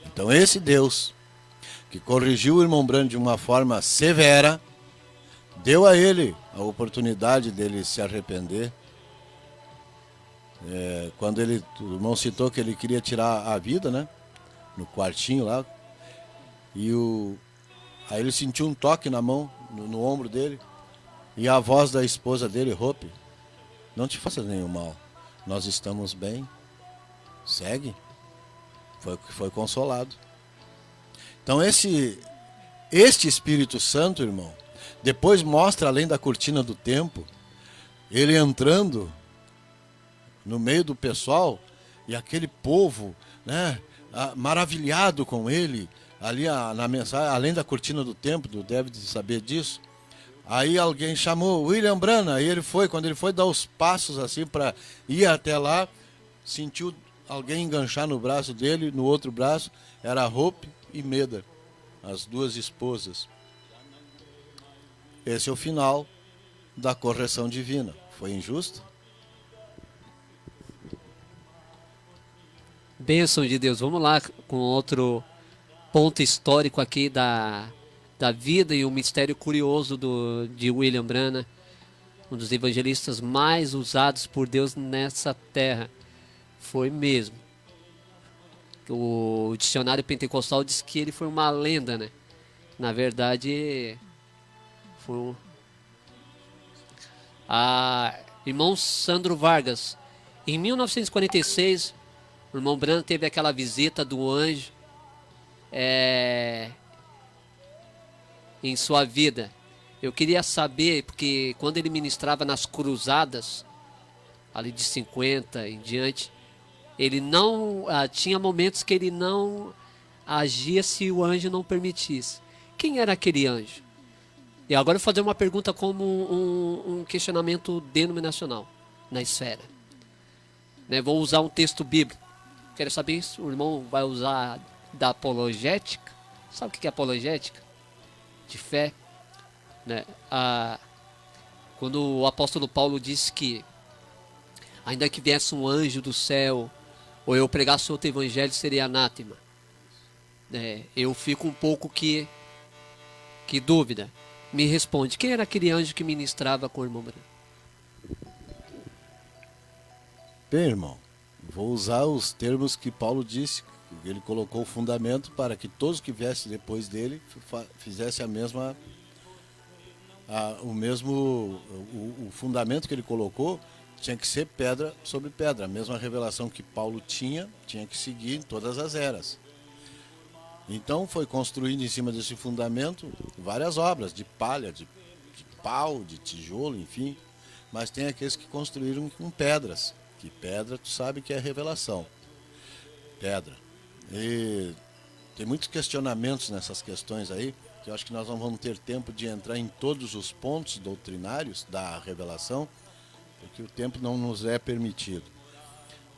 Então esse Deus, que corrigiu o irmão Branham de uma forma severa, deu a ele a oportunidade dele se arrepender. Quando o irmão citou que ele queria tirar a vida, né? No quartinho lá. Aí ele sentiu um toque na mão, no ombro dele. E a voz da esposa dele, Hope, não te faça nenhum mal. Nós estamos bem. Segue. Foi consolado. Então este Espírito Santo, irmão, depois mostra além da cortina do tempo, ele entrando no meio do pessoal e aquele povo, né, maravilhado com ele, ali na mensagem, além da cortina do tempo, deve saber disso. Aí alguém chamou William Branham, e quando ele foi dar os passos assim para ir até lá, sentiu alguém enganchar no braço dele, no outro braço, era Hope e Meda, as duas esposas. Esse é o final da correção divina. Foi injusto? Bênção de Deus. Vamos lá com outro ponto histórico aqui da vida e um mistério curioso de William Branham, um dos evangelistas mais usados por Deus nessa terra. Foi mesmo. O dicionário pentecostal diz que ele foi uma lenda, né? Na verdade, foi irmão Sandro Vargas. Em 1946, o irmão Branham teve aquela visita do anjo em sua vida. Eu queria saber, porque quando ele ministrava nas cruzadas, ali de 50 em diante, ele não tinha momentos que ele não agia se o anjo não permitisse. Quem era aquele anjo? E agora eu vou fazer uma pergunta como um questionamento denominacional na esfera. Né, vou usar um texto bíblico. Quero saber se o irmão vai usar da apologética. Sabe o que é apologética? De fé. Né? Quando o apóstolo Paulo disse que ainda que viesse um anjo do céu ou eu pregasse outro evangelho, seria anátema. Eu fico um pouco que dúvida. Me responde, quem era aquele anjo que ministrava com o irmão Branham? Bem, irmão, vou usar os termos que Paulo disse. Ele colocou o fundamento para que todos que viessem depois dele fizessem o fundamento que ele colocou tinha que ser pedra sobre pedra. A mesma revelação que Paulo tinha que seguir em todas as eras. Então foi construído em cima desse fundamento várias obras de palha, de pau, de tijolo, enfim. Mas tem aqueles que construíram com pedras. Que pedra, tu sabe que é revelação. Pedra. E tem muitos questionamentos nessas questões aí, que eu acho que nós não vamos ter tempo de entrar em todos os pontos doutrinários da revelação, porque o tempo não nos é permitido.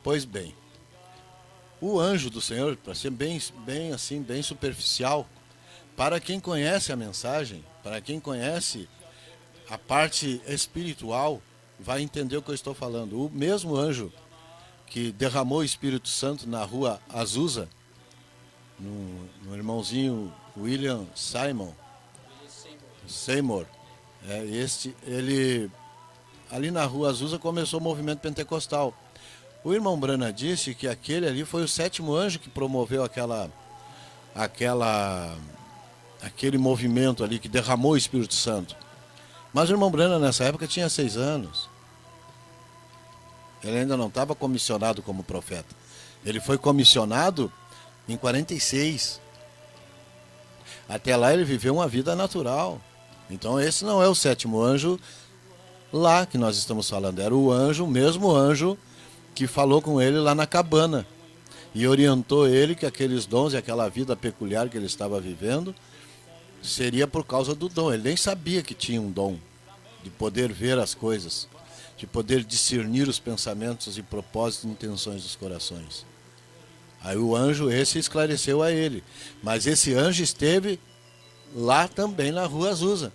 Pois bem, o anjo do Senhor, para ser bem superficial, para quem conhece a mensagem, para quem conhece a parte espiritual, vai entender o que eu estou falando. O mesmo anjo que derramou o Espírito Santo na rua Azusa, no irmãozinho William Seymour, ele ali na rua Azusa começou o movimento pentecostal. O irmão Branham disse que aquele ali foi o 7º anjo que promoveu aquele movimento ali, que derramou o Espírito Santo. Mas o irmão Branham nessa época tinha 6 anos. Ele ainda não estava comissionado como profeta. Ele foi comissionado em 46. Até lá ele viveu uma vida natural. Então esse não é o 7º anjo lá que nós estamos falando. Era o mesmo anjo que falou com ele lá na cabana e orientou ele que aqueles dons e aquela vida peculiar que ele estava vivendo seria por causa do dom. Ele nem sabia que tinha um dom de poder ver as coisas, de poder discernir os pensamentos e propósitos e intenções dos corações. Aí o anjo esse esclareceu a ele, mas esse anjo esteve lá também na rua Azusa.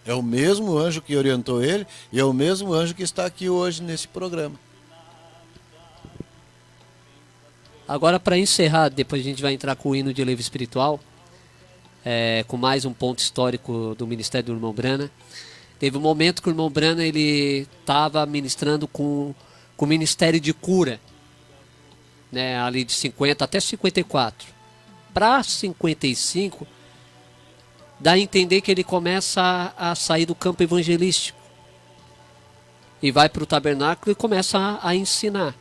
É o mesmo anjo que orientou ele e é o mesmo anjo que está aqui hoje nesse programa. Agora, para encerrar, depois a gente vai entrar com o hino de livro espiritual, com mais um ponto histórico do ministério do irmão Branham. Teve um momento que o irmão Branham ele estava ministrando com o ministério de cura, né, ali de 50 até 54. Para 55, dá a entender que ele começa a sair do campo evangelístico e vai para o tabernáculo e começa a ensinar.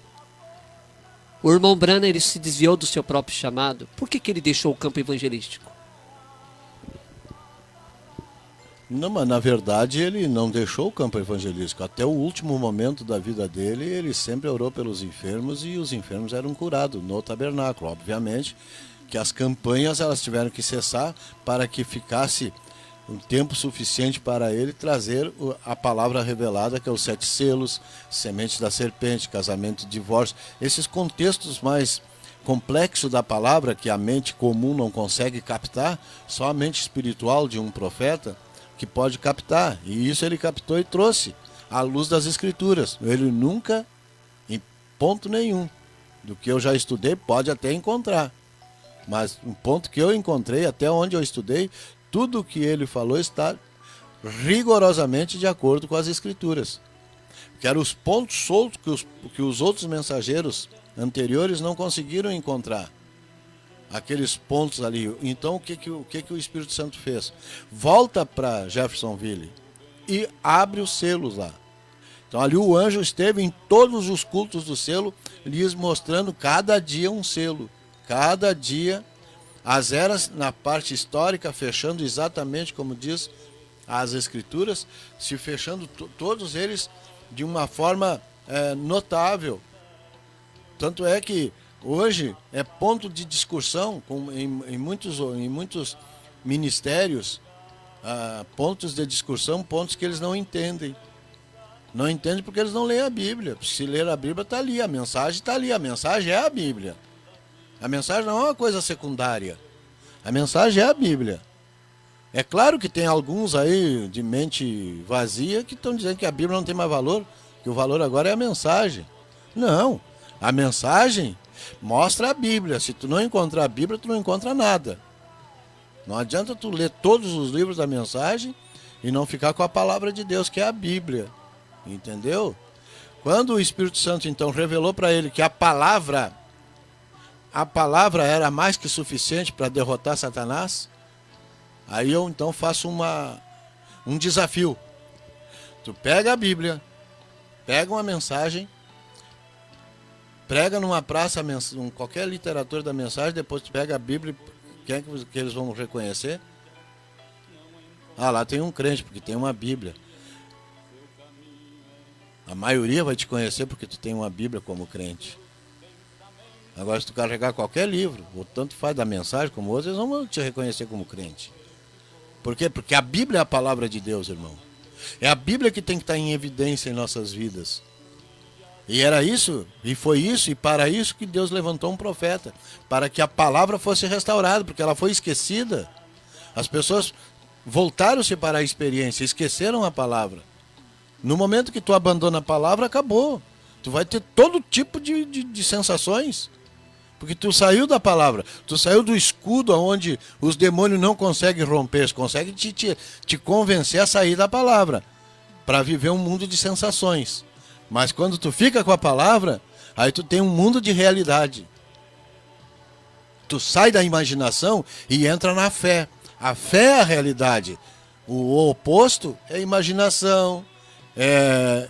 O irmão Branham ele se desviou do seu próprio chamado. Por que ele deixou o campo evangelístico? Não, mas na verdade ele não deixou o campo evangelístico. Até o último momento da vida dele, ele sempre orou pelos enfermos e os enfermos eram curados no tabernáculo. Obviamente que as campanhas elas tiveram que cessar para que ficasse um tempo suficiente para ele trazer a palavra revelada, que é os 7 selos, semente da serpente, casamento, divórcio. Esses contextos mais complexos da palavra que a mente comum não consegue captar, só a mente espiritual de um profeta que pode captar, e isso ele captou e trouxe à luz das escrituras. Ele nunca, em ponto nenhum do que eu já estudei, pode até encontrar, mas um ponto que eu encontrei, até onde eu estudei, tudo o que ele falou está rigorosamente de acordo com as escrituras, que eram os pontos soltos que os outros mensageiros anteriores não conseguiram encontrar. Aqueles pontos ali. Então o que o Espírito Santo fez? Volta para Jeffersonville e abre os selos lá. Então ali o anjo esteve em todos os cultos do selo, lhes mostrando cada dia um selo. Cada dia as eras na parte histórica, fechando exatamente como diz as escrituras, se fechando todos eles de uma forma notável. Tanto é que hoje é ponto de discussão em muitos ministérios, pontos de discussão, pontos que eles não entendem. Não entendem porque eles não leem a Bíblia. Se ler a Bíblia está ali, a mensagem está ali, a mensagem é a Bíblia. A mensagem não é uma coisa secundária. A mensagem é a Bíblia. É claro que tem alguns aí de mente vazia que estão dizendo que a Bíblia não tem mais valor, que o valor agora é a mensagem. Não, a mensagem mostra a Bíblia. Se tu não encontrar a Bíblia, tu não encontra nada. Não adianta tu ler todos os livros da mensagem e não ficar com a palavra de Deus, que é a Bíblia. Entendeu? Quando o Espírito Santo então revelou para ele que a palavra era mais que suficiente para derrotar Satanás, aí eu então faço um desafio. Tu pega a Bíblia, pega uma mensagem, prega numa praça, qualquer literatura da mensagem, depois tu pega a Bíblia, quem é que eles vão reconhecer? Ah, lá tem um crente, porque tem uma Bíblia. A maioria vai te conhecer porque tu tem uma Bíblia como crente. Agora, se tu carregar qualquer livro, ou tanto faz da mensagem como outros, eles não vão te reconhecer como crente. Por quê? Porque a Bíblia é a palavra de Deus, irmão. É a Bíblia que tem que estar em evidência em nossas vidas. E era isso, e foi isso, e para isso que Deus levantou um profeta, para que a palavra fosse restaurada, porque ela foi esquecida. As pessoas voltaram-se para a experiência, esqueceram a palavra. No momento que tu abandona a palavra, acabou. Tu vai ter todo tipo de sensações, porque tu saiu da palavra, tu saiu do escudo onde os demônios não conseguem romper, eles conseguem te convencer a sair da palavra, para viver um mundo de sensações. Mas quando tu fica com a palavra, aí tu tem um mundo de realidade. Tu sai da imaginação e entra na fé. A fé é a realidade. O oposto é imaginação, é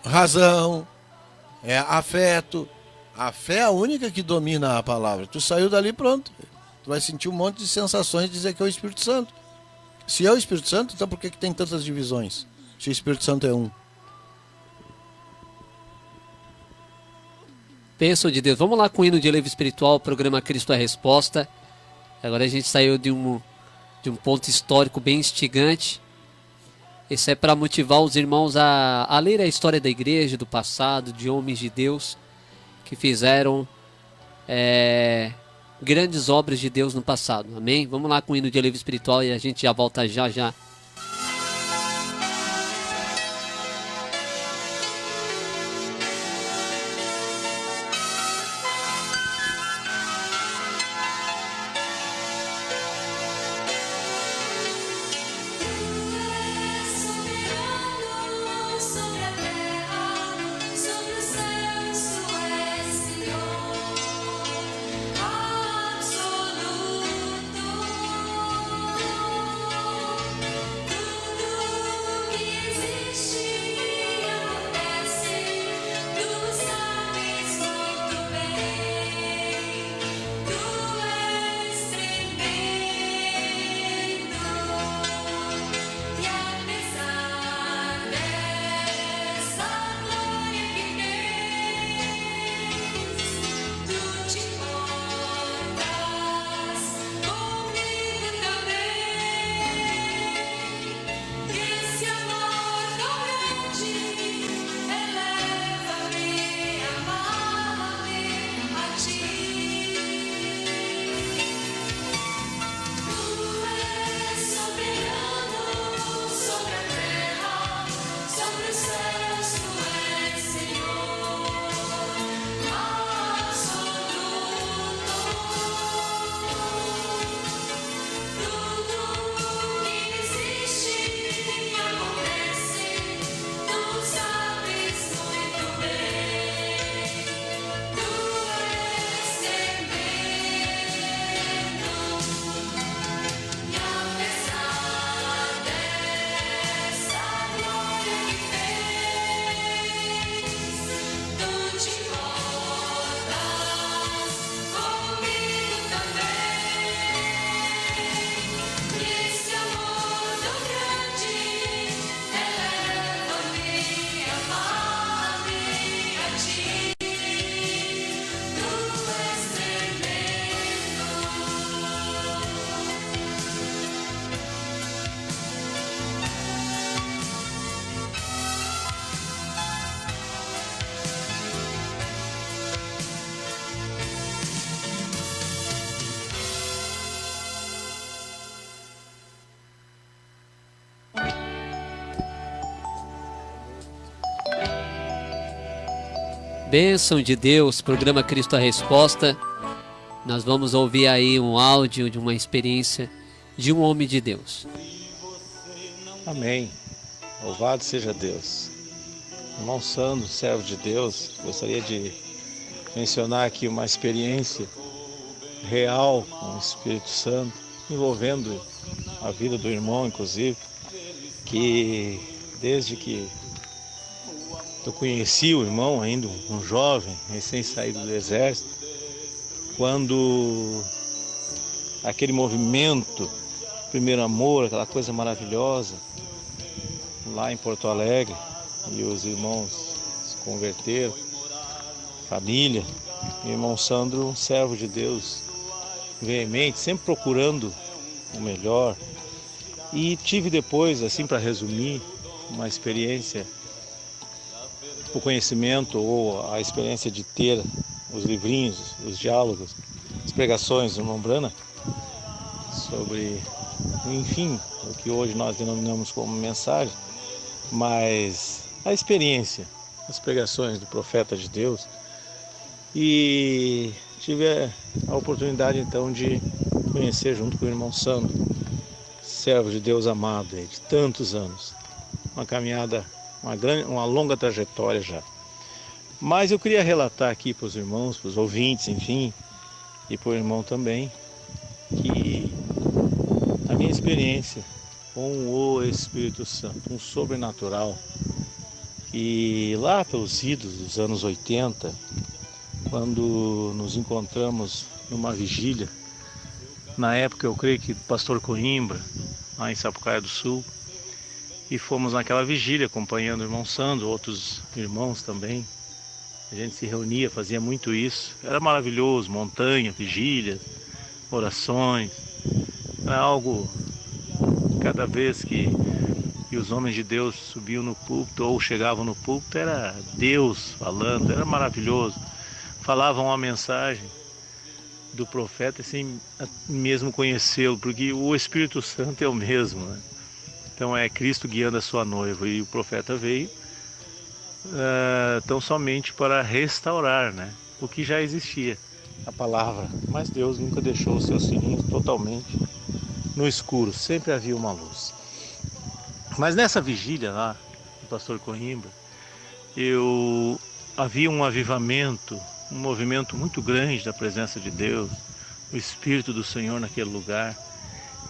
razão, é afeto. A fé é a única que domina a palavra. Tu saiu dali, pronto. Tu vai sentir um monte de sensações e dizer que é o Espírito Santo. Se é o Espírito Santo, então por que tem tantas divisões? Se o Espírito Santo é um. Bênção de Deus. Vamos lá com o hino de elevio espiritual, programa Cristo é a Resposta. Agora a gente saiu de um ponto histórico bem instigante. Esse é para motivar os irmãos a ler a história da igreja, do passado, de homens de Deus que fizeram grandes obras de Deus no passado. Amém? Vamos lá com o hino de elevio espiritual e a gente já volta já já. Tu és Bênção de Deus, programa Cristo a Resposta. Nós vamos ouvir aí um áudio de uma experiência de um homem de Deus. Amém. Louvado seja Deus. Irmão Sandro, servo de Deus, gostaria de mencionar aqui uma experiência real com o Espírito Santo, envolvendo a vida do irmão, inclusive, que desde que eu conheci o irmão, ainda um jovem, recém-saído do exército, quando aquele movimento, primeiro amor, aquela coisa maravilhosa, lá em Porto Alegre, e os irmãos se converteram, família, e o irmão Sandro, um servo de Deus, veemente, sempre procurando o melhor. E tive depois, assim para resumir, uma experiência, o conhecimento ou a experiência de ter os livrinhos, os diálogos, as pregações do irmão Brana, sobre, enfim, o que hoje nós denominamos como mensagem, mas a experiência, as pregações do profeta de Deus. E tive a oportunidade então de conhecer junto com o irmão Sandro, servo de Deus amado de tantos anos, uma caminhada, uma longa trajetória já. Mas eu queria relatar aqui para os irmãos, para os ouvintes, enfim, e para o irmão também, que a minha experiência com o Espírito Santo, um sobrenatural, e lá pelos idos dos anos 80, quando nos encontramos numa vigília, na época eu creio que do pastor Coimbra, lá em Sapucaia do Sul, e fomos naquela vigília acompanhando o irmão Sandro, outros irmãos também. A gente se reunia, fazia muito isso. Era maravilhoso, montanha, vigília, orações. Era algo, cada vez que os homens de Deus subiam no púlpito ou chegavam no púlpito, era Deus falando, era maravilhoso. Falavam uma mensagem do profeta sem mesmo conhecê-lo, porque o Espírito Santo é o mesmo, né? Então é Cristo guiando a sua noiva, e o profeta veio tão somente para restaurar, né, o que já existia, a palavra. Mas Deus nunca deixou os seus filhinhos totalmente no escuro, sempre havia uma luz. Mas nessa vigília lá, do pastor Coimbra, havia um avivamento, um movimento muito grande da presença de Deus, o Espírito do Senhor naquele lugar.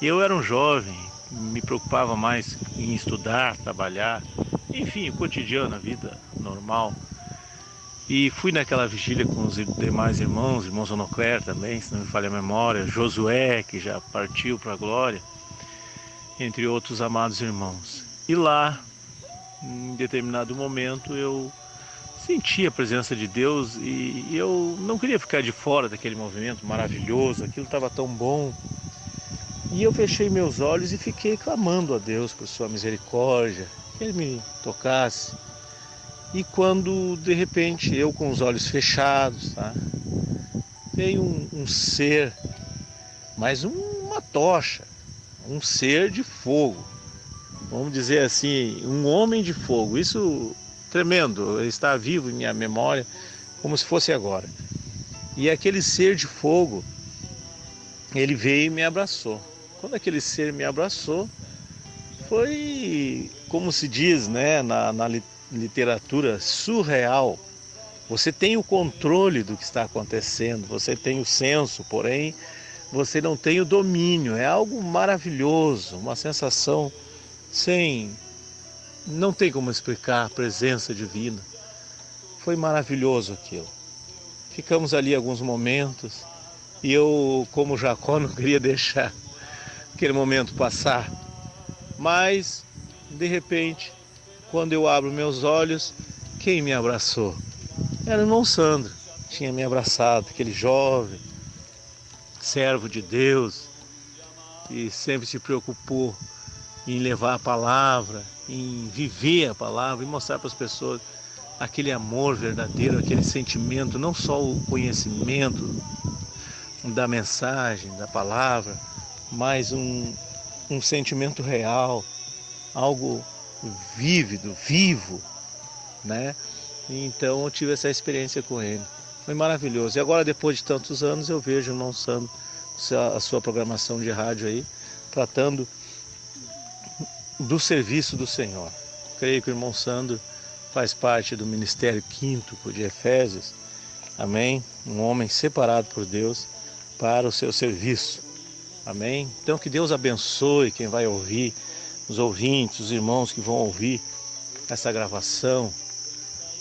E eu era um jovem, me preocupava mais em estudar, trabalhar, enfim, o cotidiano, a vida normal. E fui naquela vigília com os demais irmãos Onocler também, se não me falha a memória, Josué, que já partiu para a glória, entre outros amados irmãos. E lá, em determinado momento, eu senti a presença de Deus e eu não queria ficar de fora daquele movimento maravilhoso, aquilo estava tão bom. E eu fechei meus olhos e fiquei clamando a Deus por sua misericórdia, que Ele me tocasse. E quando, de repente, eu com os olhos fechados, tá, veio um ser, mas uma tocha, um ser de fogo, vamos dizer assim, um homem de fogo. Isso tremendo, está vivo em minha memória, como se fosse agora. E aquele ser de fogo, ele veio e me abraçou. Quando aquele ser me abraçou, foi, como se diz, né, na literatura, surreal. Você tem o controle do que está acontecendo, você tem o senso, porém você não tem o domínio. É algo maravilhoso, uma sensação não tem como explicar a presença divina. Foi maravilhoso aquilo. Ficamos ali alguns momentos e eu, como Jacó, não queria deixar aquele momento passar. Mas, de repente, quando eu abro meus olhos, quem me abraçou? Era o irmão Sandro. Tinha me abraçado, aquele jovem, servo de Deus, que sempre se preocupou em levar a palavra, em viver a palavra, em mostrar para as pessoas aquele amor verdadeiro, aquele sentimento, não só o conhecimento da mensagem, da palavra, mas um sentimento real, algo vívido, vivo, né? Então eu tive essa experiência com ele. Foi maravilhoso. E agora, depois de tantos anos, eu vejo o irmão Sandro, a sua programação de rádio aí, tratando do serviço do Senhor. Creio que o irmão Sandro faz parte do Ministério Quíntuple de Efésios. Amém? Um homem separado por Deus para o seu serviço. Amém? Então que Deus abençoe quem vai ouvir, os ouvintes, os irmãos que vão ouvir essa gravação.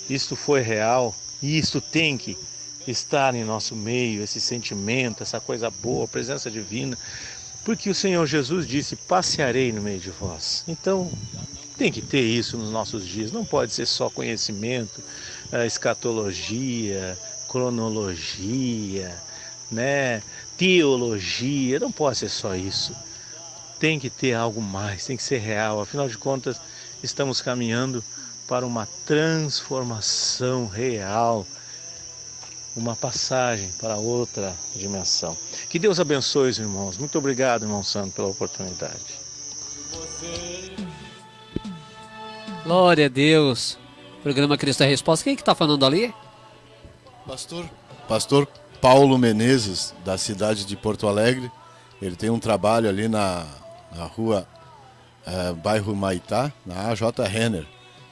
Isto foi real e isto tem que estar em nosso meio, esse sentimento, essa coisa boa, a presença divina, porque o Senhor Jesus disse: passearei no meio de vós. Então tem que ter isso nos nossos dias, não pode ser só conhecimento, escatologia, cronologia, né? Teologia, não pode ser só isso. Tem que ter algo mais, tem que ser real. Afinal de contas, estamos caminhando para uma transformação real, uma passagem para outra dimensão. Que Deus abençoe os irmãos. Muito obrigado, irmão Santo, pela oportunidade. Glória a Deus. Programa Cristo é a Resposta. Quem é que está falando ali? Pastor Paulo Menezes, da cidade de Porto Alegre. Ele tem um trabalho ali na rua, bairro Maitá, na AJ Renner.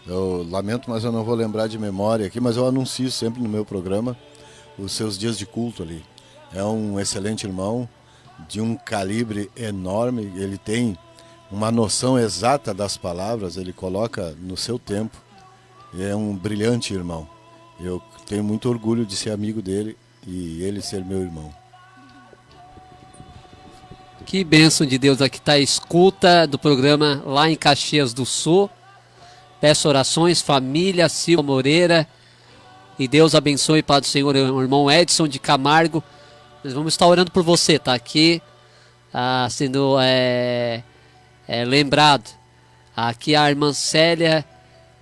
Eu lamento, mas eu não vou lembrar de memória aqui, mas eu anuncio sempre no meu programa os seus dias de culto ali. É um excelente irmão, de um calibre enorme, ele tem uma noção exata das palavras, ele coloca no seu tempo. É um brilhante irmão. Eu tenho muito orgulho de ser amigo dele e ele ser meu irmão. Que bênção de Deus. Aqui está a escuta do programa lá em Caxias do Sul. Peço orações, família Silva Moreira. E Deus abençoe, Pai do Senhor, o irmão Edson de Camargo. Nós vamos estar orando por você, tá aqui sendo lembrado. Aqui a irmã Célia,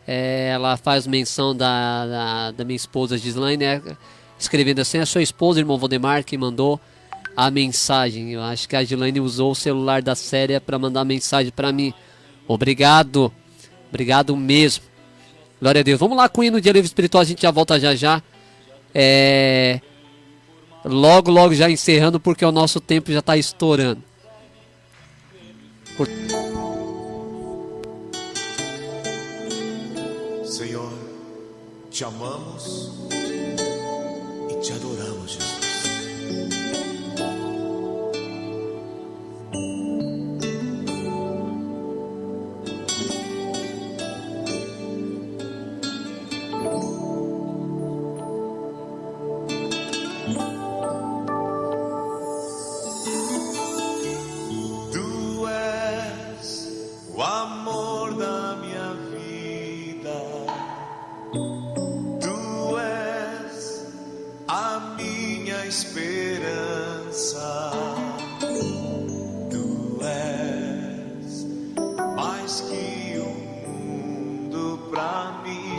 ela faz menção da minha esposa Gislaine, escrevendo assim: a sua esposa, irmão Valdemar, que mandou a mensagem. Eu acho que a Gislaine usou o celular da Célia para mandar a mensagem para mim. Obrigado. Obrigado mesmo. Glória a Deus. Vamos lá com o hino de alívio espiritual. A gente já volta já. Logo já encerrando, porque o nosso tempo já está estourando. Senhor, te amamos e te adoramos, Jesus. Tu és o amor da minha vida. Tu és a minha esperança. Tu és mais que o mundo pra mim.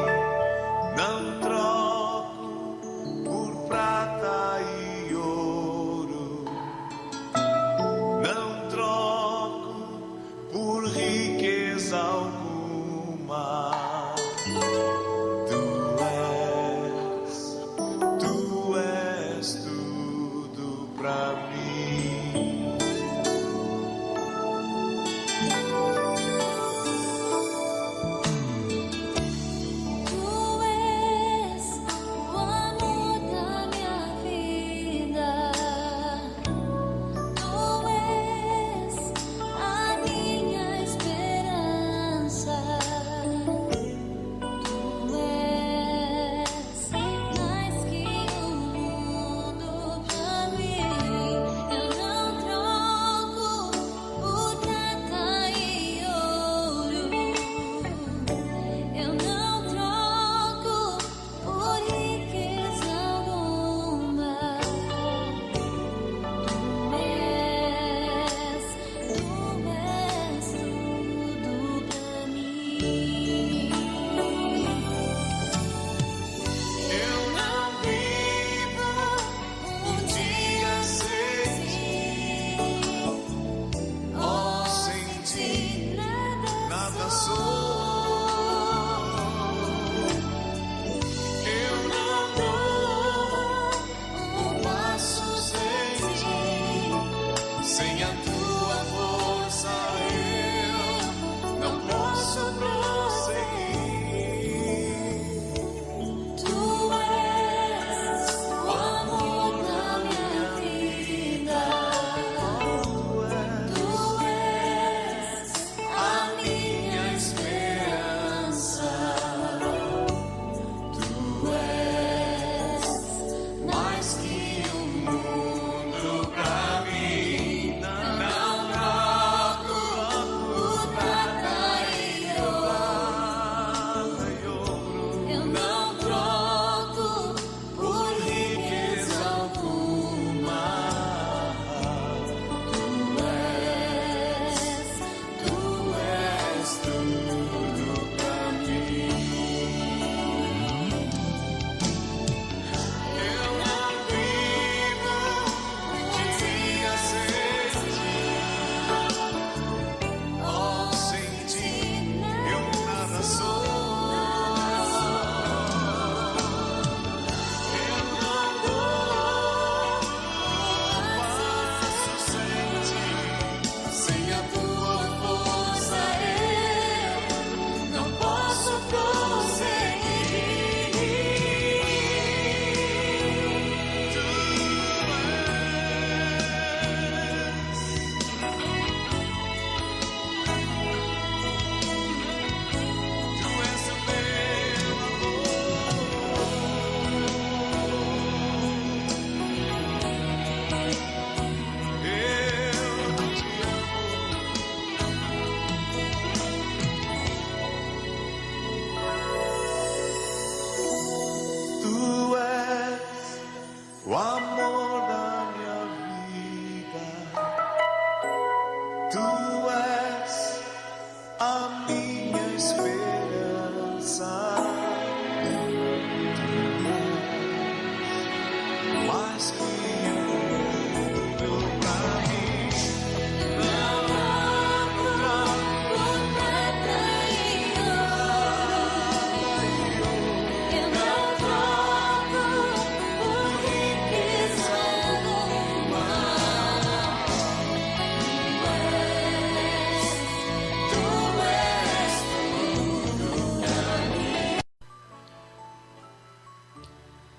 Não troco por prata e ouro. Não troco por riqueza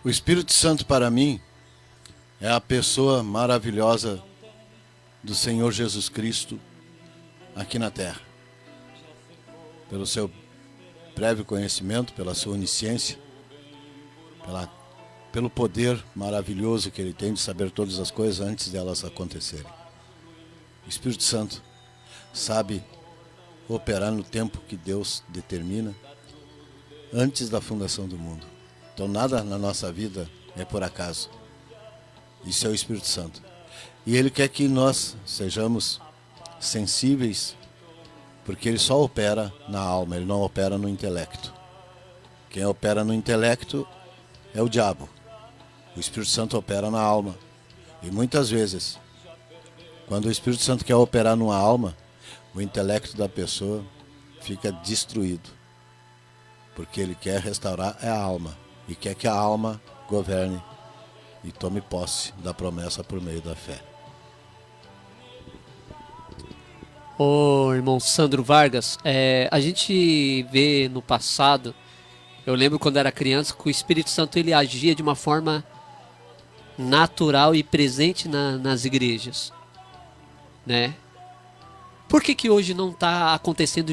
O Espírito Santo para mim é a pessoa maravilhosa do Senhor Jesus Cristo aqui na terra. Pelo seu prévio conhecimento, pela sua onisciência, pelo poder maravilhoso que ele tem de saber todas as coisas antes delas acontecerem. O Espírito Santo sabe operar no tempo que Deus determina, antes da fundação do mundo. Então nada na nossa vida é por acaso. Isso é o Espírito Santo. E Ele quer que nós sejamos sensíveis, porque Ele só opera na alma, Ele não opera no intelecto. Quem opera no intelecto é o diabo. O Espírito Santo opera na alma. E muitas vezes, quando o Espírito Santo quer operar numa alma, o intelecto da pessoa fica destruído. Porque ele quer restaurar a alma. E quer que a alma governe e tome posse da promessa por meio da fé. Ô, irmão Sandro Vargas, a gente vê no passado, eu lembro quando era criança, que o Espírito Santo ele agia de uma forma natural e presente nas igrejas, né? Por que hoje não está acontecendo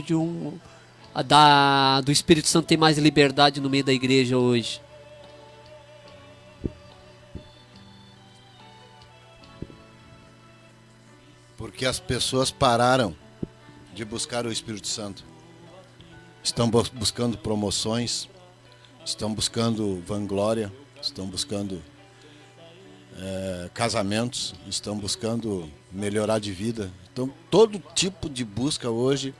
do Espírito Santo ter mais liberdade no meio da igreja hoje? Porque as pessoas pararam de buscar o Espírito Santo. Estão buscando promoções, estão buscando vanglória, estão buscando casamentos, estão buscando melhorar de vida. Então, todo tipo de busca hoje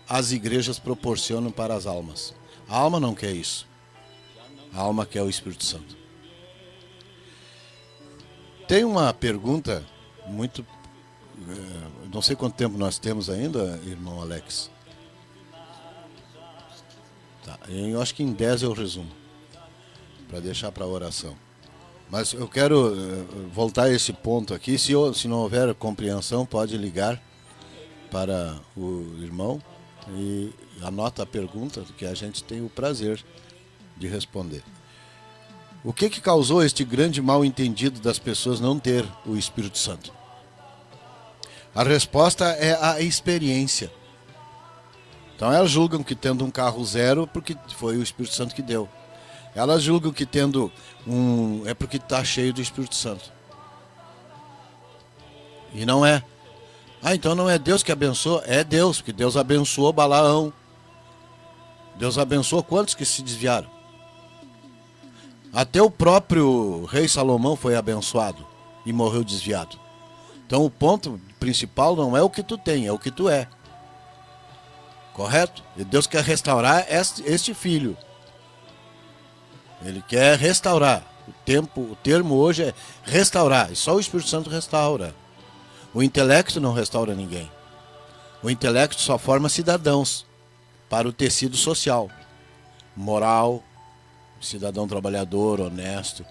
as igrejas proporcionam para as almas. A alma não quer isso. A alma quer o Espírito Santo. Tem uma pergunta muito... não sei quanto tempo nós temos ainda, irmão Alex. Tá, eu acho que em 10 eu resumo, para deixar para a oração. Mas eu quero voltar a esse ponto aqui. Se não houver compreensão, pode ligar para o irmão e anota a pergunta, que a gente tem o prazer de responder. O que causou este grande mal-entendido das pessoas não ter o Espírito Santo? A resposta é a experiência. Então elas julgam que tendo um carro zero, porque foi o Espírito Santo que deu. Elas julgam que tendo é porque está cheio do Espírito Santo. E não é. Então não é Deus que abençoa? É Deus, porque Deus abençoou Balaão. Deus abençoou quantos que se desviaram? Até o próprio rei Salomão foi abençoado e morreu desviado. Então o ponto principal não é o que tu tem, é o que tu é. Correto? E Deus quer restaurar este filho. Ele quer restaurar. O termo hoje é restaurar. E só o Espírito Santo restaura. O intelecto não restaura ninguém. O intelecto só forma cidadãos para o tecido social, moral, cidadão trabalhador, honesto.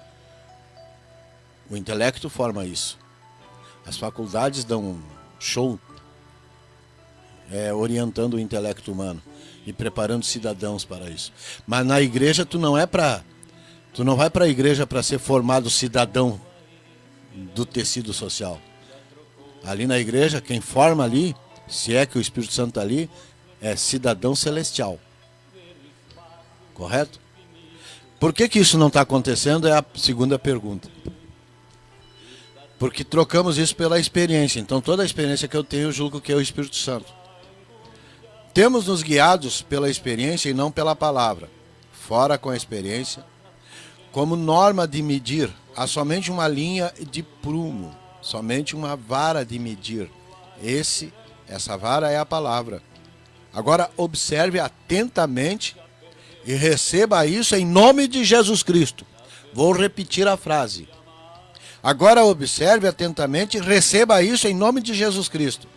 O intelecto forma isso. As faculdades dão um show orientando o intelecto humano e preparando cidadãos para isso. Mas na igreja tu não vai para a igreja para ser formado cidadão do tecido social. Ali na igreja, quem forma ali, se é que o Espírito Santo está ali, é cidadão celestial. Correto? Por que isso não está acontecendo? É a segunda pergunta. Porque trocamos isso pela experiência. Então toda a experiência que eu tenho, eu julgo que é o Espírito Santo. Temos nos guiados pela experiência e não pela palavra. Fora com a experiência. Como norma de medir, há somente uma linha de prumo, somente uma vara de medir. Essa vara é a palavra. Agora observe atentamente e receba isso em nome de Jesus Cristo. Vou repetir a frase. Agora observe atentamente e receba isso em nome de Jesus Cristo.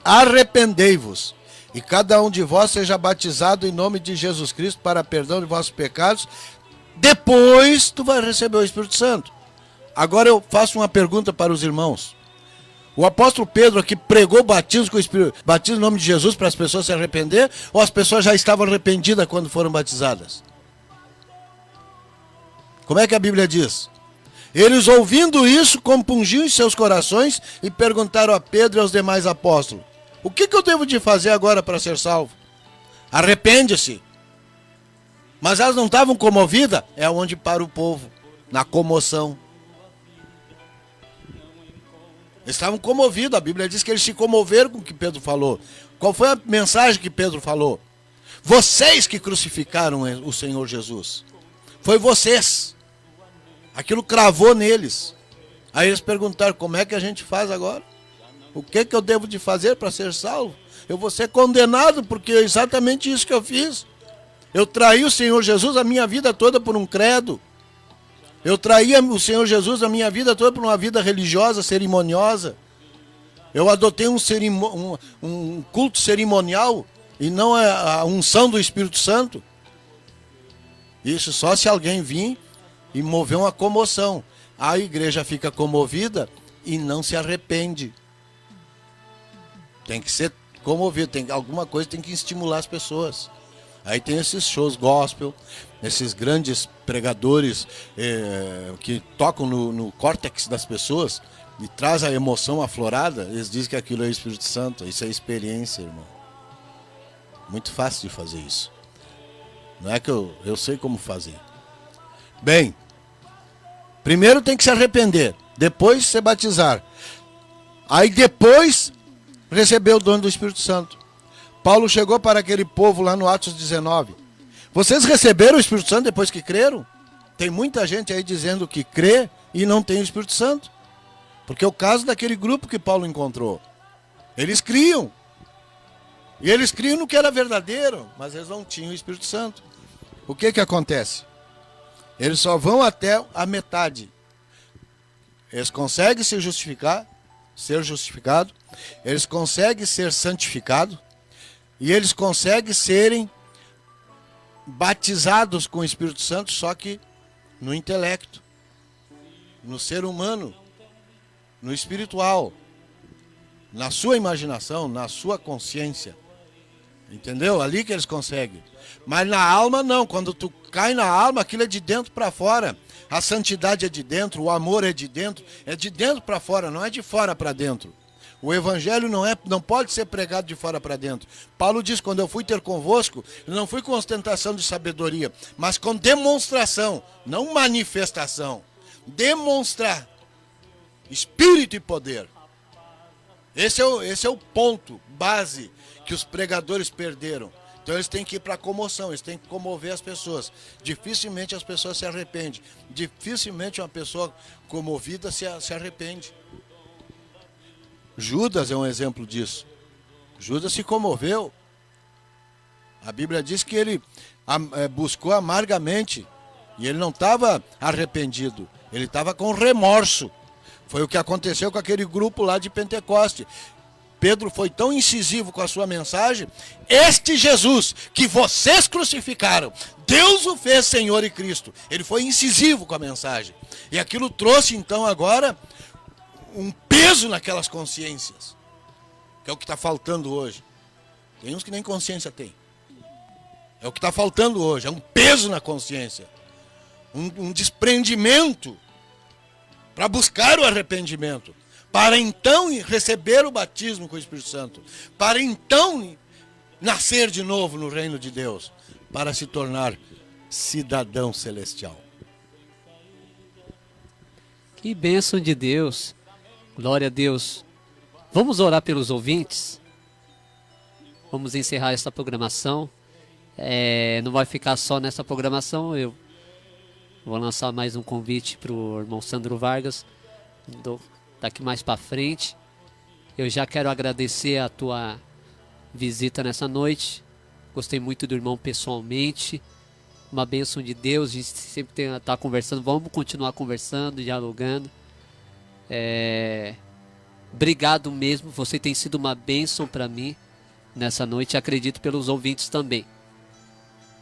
Arrependei-vos e cada um de vós seja batizado em nome de Jesus Cristo para perdão de vossos pecados. Depois tu vai receber o Espírito Santo. Agora eu faço uma pergunta para os irmãos. O apóstolo Pedro aqui pregou batismo com o Espírito, batismo em nome de Jesus para as pessoas se arrepender, ou as pessoas já estavam arrependidas quando foram batizadas? Como é que a Bíblia diz? Eles, ouvindo isso, compungiam em seus corações e perguntaram a Pedro e aos demais apóstolos: o que eu devo de fazer agora para ser salvo? Arrepende-se. Mas elas não estavam comovidas? É onde para o povo, na comoção. Eles estavam comovidos, a Bíblia diz que eles se comoveram com o que Pedro falou. Qual foi a mensagem que Pedro falou? Vocês que crucificaram o Senhor Jesus. Foi vocês. Aquilo cravou neles. Aí eles perguntaram: como é que a gente faz agora? O que eu devo de fazer para ser salvo? Eu vou ser condenado porque é exatamente isso que eu fiz. Eu traí o Senhor Jesus a minha vida toda por um credo. Eu traí o Senhor Jesus a minha vida toda por uma vida religiosa, cerimoniosa. Eu adotei um culto cerimonial e não a unção do Espírito Santo. Isso só se alguém vir e mover uma comoção. A igreja fica comovida e não se arrepende. Tem que ser comovido, alguma coisa tem que estimular as pessoas. Aí tem esses shows gospel, esses grandes pregadores que tocam no córtex das pessoas e traz a emoção aflorada. Eles dizem que aquilo é o Espírito Santo. Isso é experiência, irmão. Muito fácil de fazer isso. Não é que eu sei como fazer. Bem, primeiro tem que se arrepender, depois se batizar. Aí depois receber o dom do Espírito Santo. Paulo chegou para aquele povo lá no Atos 19. Vocês receberam o Espírito Santo depois que creram? Tem muita gente aí dizendo que crê e não tem o Espírito Santo. Porque é o caso daquele grupo que Paulo encontrou. Eles criam. E eles criam no que era verdadeiro, mas eles não tinham o Espírito Santo. O que acontece? Eles só vão até a metade. Eles conseguem se justificar, ser justificado. Eles conseguem ser santificados. E eles conseguem serem batizados com o Espírito Santo, só que no intelecto, no ser humano, no espiritual, na sua imaginação, na sua consciência. Entendeu? Ali que eles conseguem. Mas na alma não, quando tu cai na alma, aquilo é de dentro para fora. A santidade é de dentro, o amor é de dentro para fora, não é de fora para dentro. O evangelho não pode ser pregado de fora para dentro. Paulo diz: quando eu fui ter convosco, eu não fui com ostentação de sabedoria, mas com demonstração, não manifestação. Demonstrar espírito e poder. Esse é o ponto base que os pregadores perderam. Então eles têm que ir para a comoção, eles têm que comover as pessoas. Dificilmente as pessoas se arrependem. Dificilmente uma pessoa comovida se arrepende. Judas é um exemplo disso. Judas se comoveu. A Bíblia diz que ele buscou amargamente. E ele não estava arrependido. Ele estava com remorso. Foi o que aconteceu com aquele grupo lá de Pentecoste. Pedro foi tão incisivo com a sua mensagem: este Jesus que vocês crucificaram, Deus o fez Senhor e Cristo. Ele foi incisivo com a mensagem. E aquilo trouxe então agora um peso naquelas consciências, que é o que está faltando hoje. Tem uns que nem consciência tem. É o que está faltando hoje, é um peso na consciência, um desprendimento para buscar o arrependimento, para então receber o batismo com o Espírito Santo, para então nascer de novo no reino de Deus, para se tornar cidadão celestial. Que bênção de Deus. Glória a Deus. Vamos orar pelos ouvintes. Vamos encerrar essa programação. Não vai ficar só nessa programação. Eu vou lançar mais um convite para o irmão Sandro Vargas daqui mais para frente. Eu já quero agradecer a tua visita nessa noite. Gostei muito do irmão pessoalmente. Uma bênção de Deus. A gente sempre está conversando. Vamos continuar conversando, dialogando. Obrigado mesmo. Você tem sido uma bênção para mim nessa noite. Acredito pelos ouvintes também.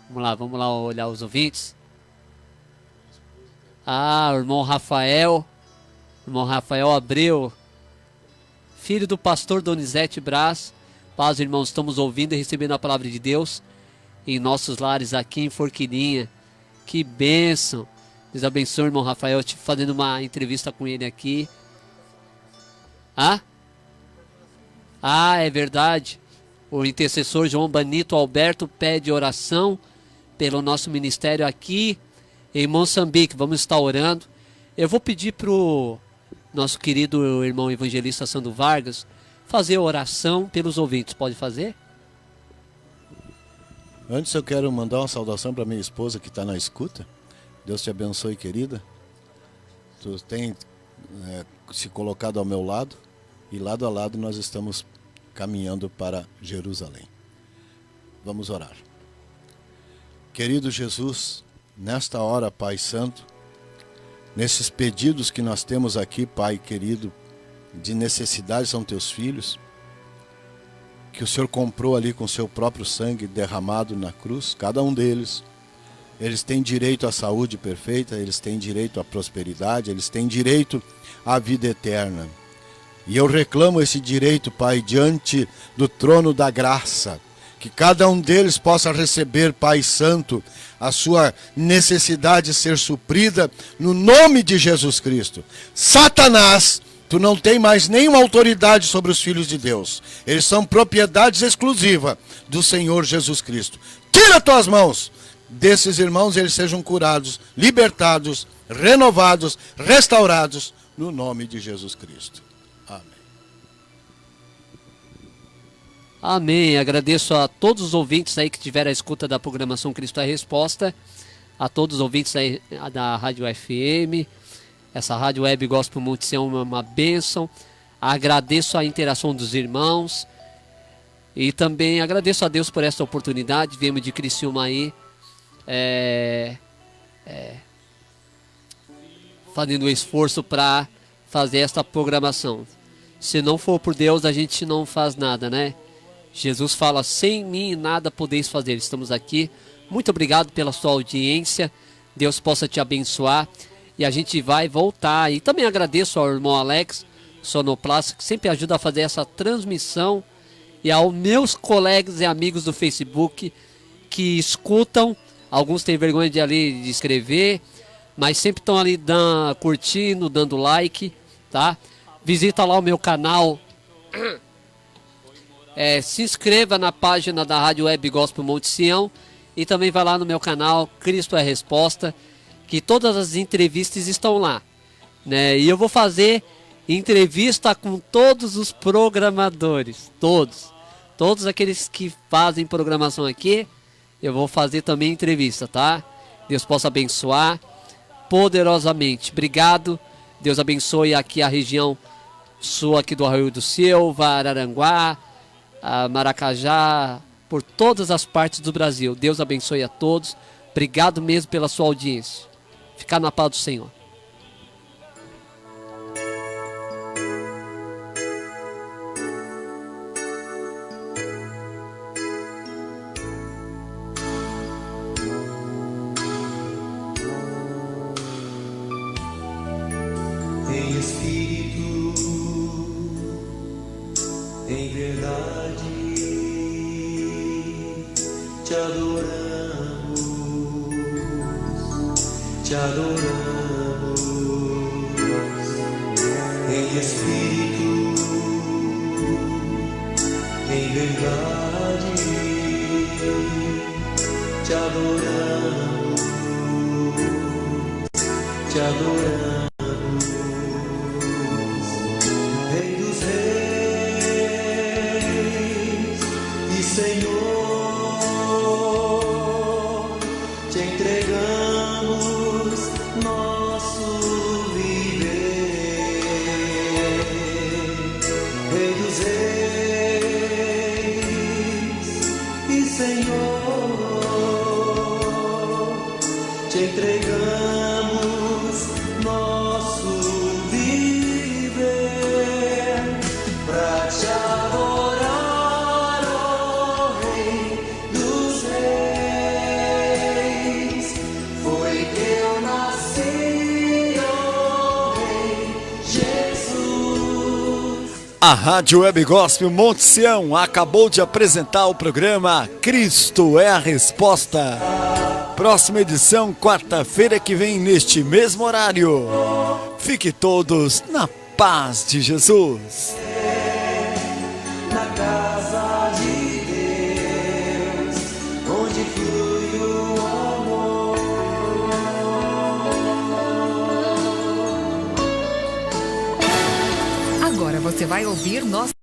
Vamos lá olhar os ouvintes. O irmão Rafael Abreu, filho do pastor Donizete Braz. Paz, irmãos, estamos ouvindo e recebendo a palavra de Deus em nossos lares aqui em Forquilinha. Que bênção! Deus abençoe o irmão Rafael. Eu estive fazendo uma entrevista com ele aqui. É verdade. O intercessor João Banito Alberto pede oração pelo nosso ministério aqui em Moçambique. Vamos estar orando. Eu vou pedir para o nosso querido irmão evangelista Sandro Vargas fazer oração pelos ouvintes. Pode fazer? Antes eu quero mandar uma saudação para minha esposa que está na escuta. Deus te abençoe, querida. Tu tem se colocado ao meu lado e lado a lado nós estamos caminhando para Jerusalém. Vamos orar. Querido Jesus, nesta hora, Pai Santo, nesses pedidos que nós temos aqui, Pai querido, de necessidade são teus filhos, que o Senhor comprou ali com seu próprio sangue derramado na cruz, cada um deles. Eles têm direito à saúde perfeita, eles têm direito à prosperidade, eles têm direito à vida eterna. E eu reclamo esse direito, Pai, diante do trono da graça, que cada um deles possa receber, Pai Santo, a sua necessidade ser suprida no nome de Jesus Cristo. Satanás, tu não tem mais nenhuma autoridade sobre os filhos de Deus. Eles são propriedades exclusivas do Senhor Jesus Cristo. Tira tuas mãos desses irmãos, eles sejam curados, libertados, renovados, restaurados, no nome de Jesus Cristo. Amém. Amém. Agradeço a todos os ouvintes aí que tiveram a escuta da programação Cristo é a Resposta, a todos os ouvintes aí da Rádio FM, essa Rádio Web Gospel Monte Sião é uma bênção. Agradeço a interação dos irmãos e também agradeço a Deus por essa oportunidade. Viemos de Criciúma aí, fazendo o esforço para fazer esta programação. Se não for por Deus, a gente não faz nada, né? Jesus fala, sem mim nada podeis fazer. Estamos aqui. Muito obrigado pela sua audiência. Deus possa te abençoar. E a gente vai voltar. E também agradeço ao irmão Alex, sonoplasta, que sempre ajuda a fazer essa transmissão. E aos meus colegas e amigos do Facebook que escutam. Alguns têm vergonha de ali de escrever, mas sempre estão ali curtindo, dando like, tá? Visita lá o meu canal. Se inscreva na página da Rádio Web Gospel Monte Sião e também vai lá no meu canal Cristo é a Resposta, que todas as entrevistas estão lá, né? E eu vou fazer entrevista com todos os programadores, todos aqueles que fazem programação aqui, eu vou fazer também entrevista, tá? Deus possa abençoar poderosamente. Obrigado. Deus abençoe aqui a região sul aqui do Arroio do Silva, Araranguá, Maracajá, por todas as partes do Brasil. Deus abençoe a todos. Obrigado mesmo pela sua audiência. Ficar na paz do Senhor. Em espírito, em verdade, te adoramos, em espírito, em verdade, te adoramos, te adoramos. Rei dos reis e Senhor, te entregamos nosso viver. Rei dos reis e Senhor, te entregamos nosso viver pra te adorar, ó Rei dos reis. Foi que eu nasci, ó Rei Jesus. A Rádio Web Gospel Monte Sião acabou de apresentar o programa Cristo é a Resposta. próxima edição, quarta-feira que vem, neste mesmo horário. Fique todos na paz de Jesus. Na casa de Deus, onde flui o amor. Agora você vai ouvir nosso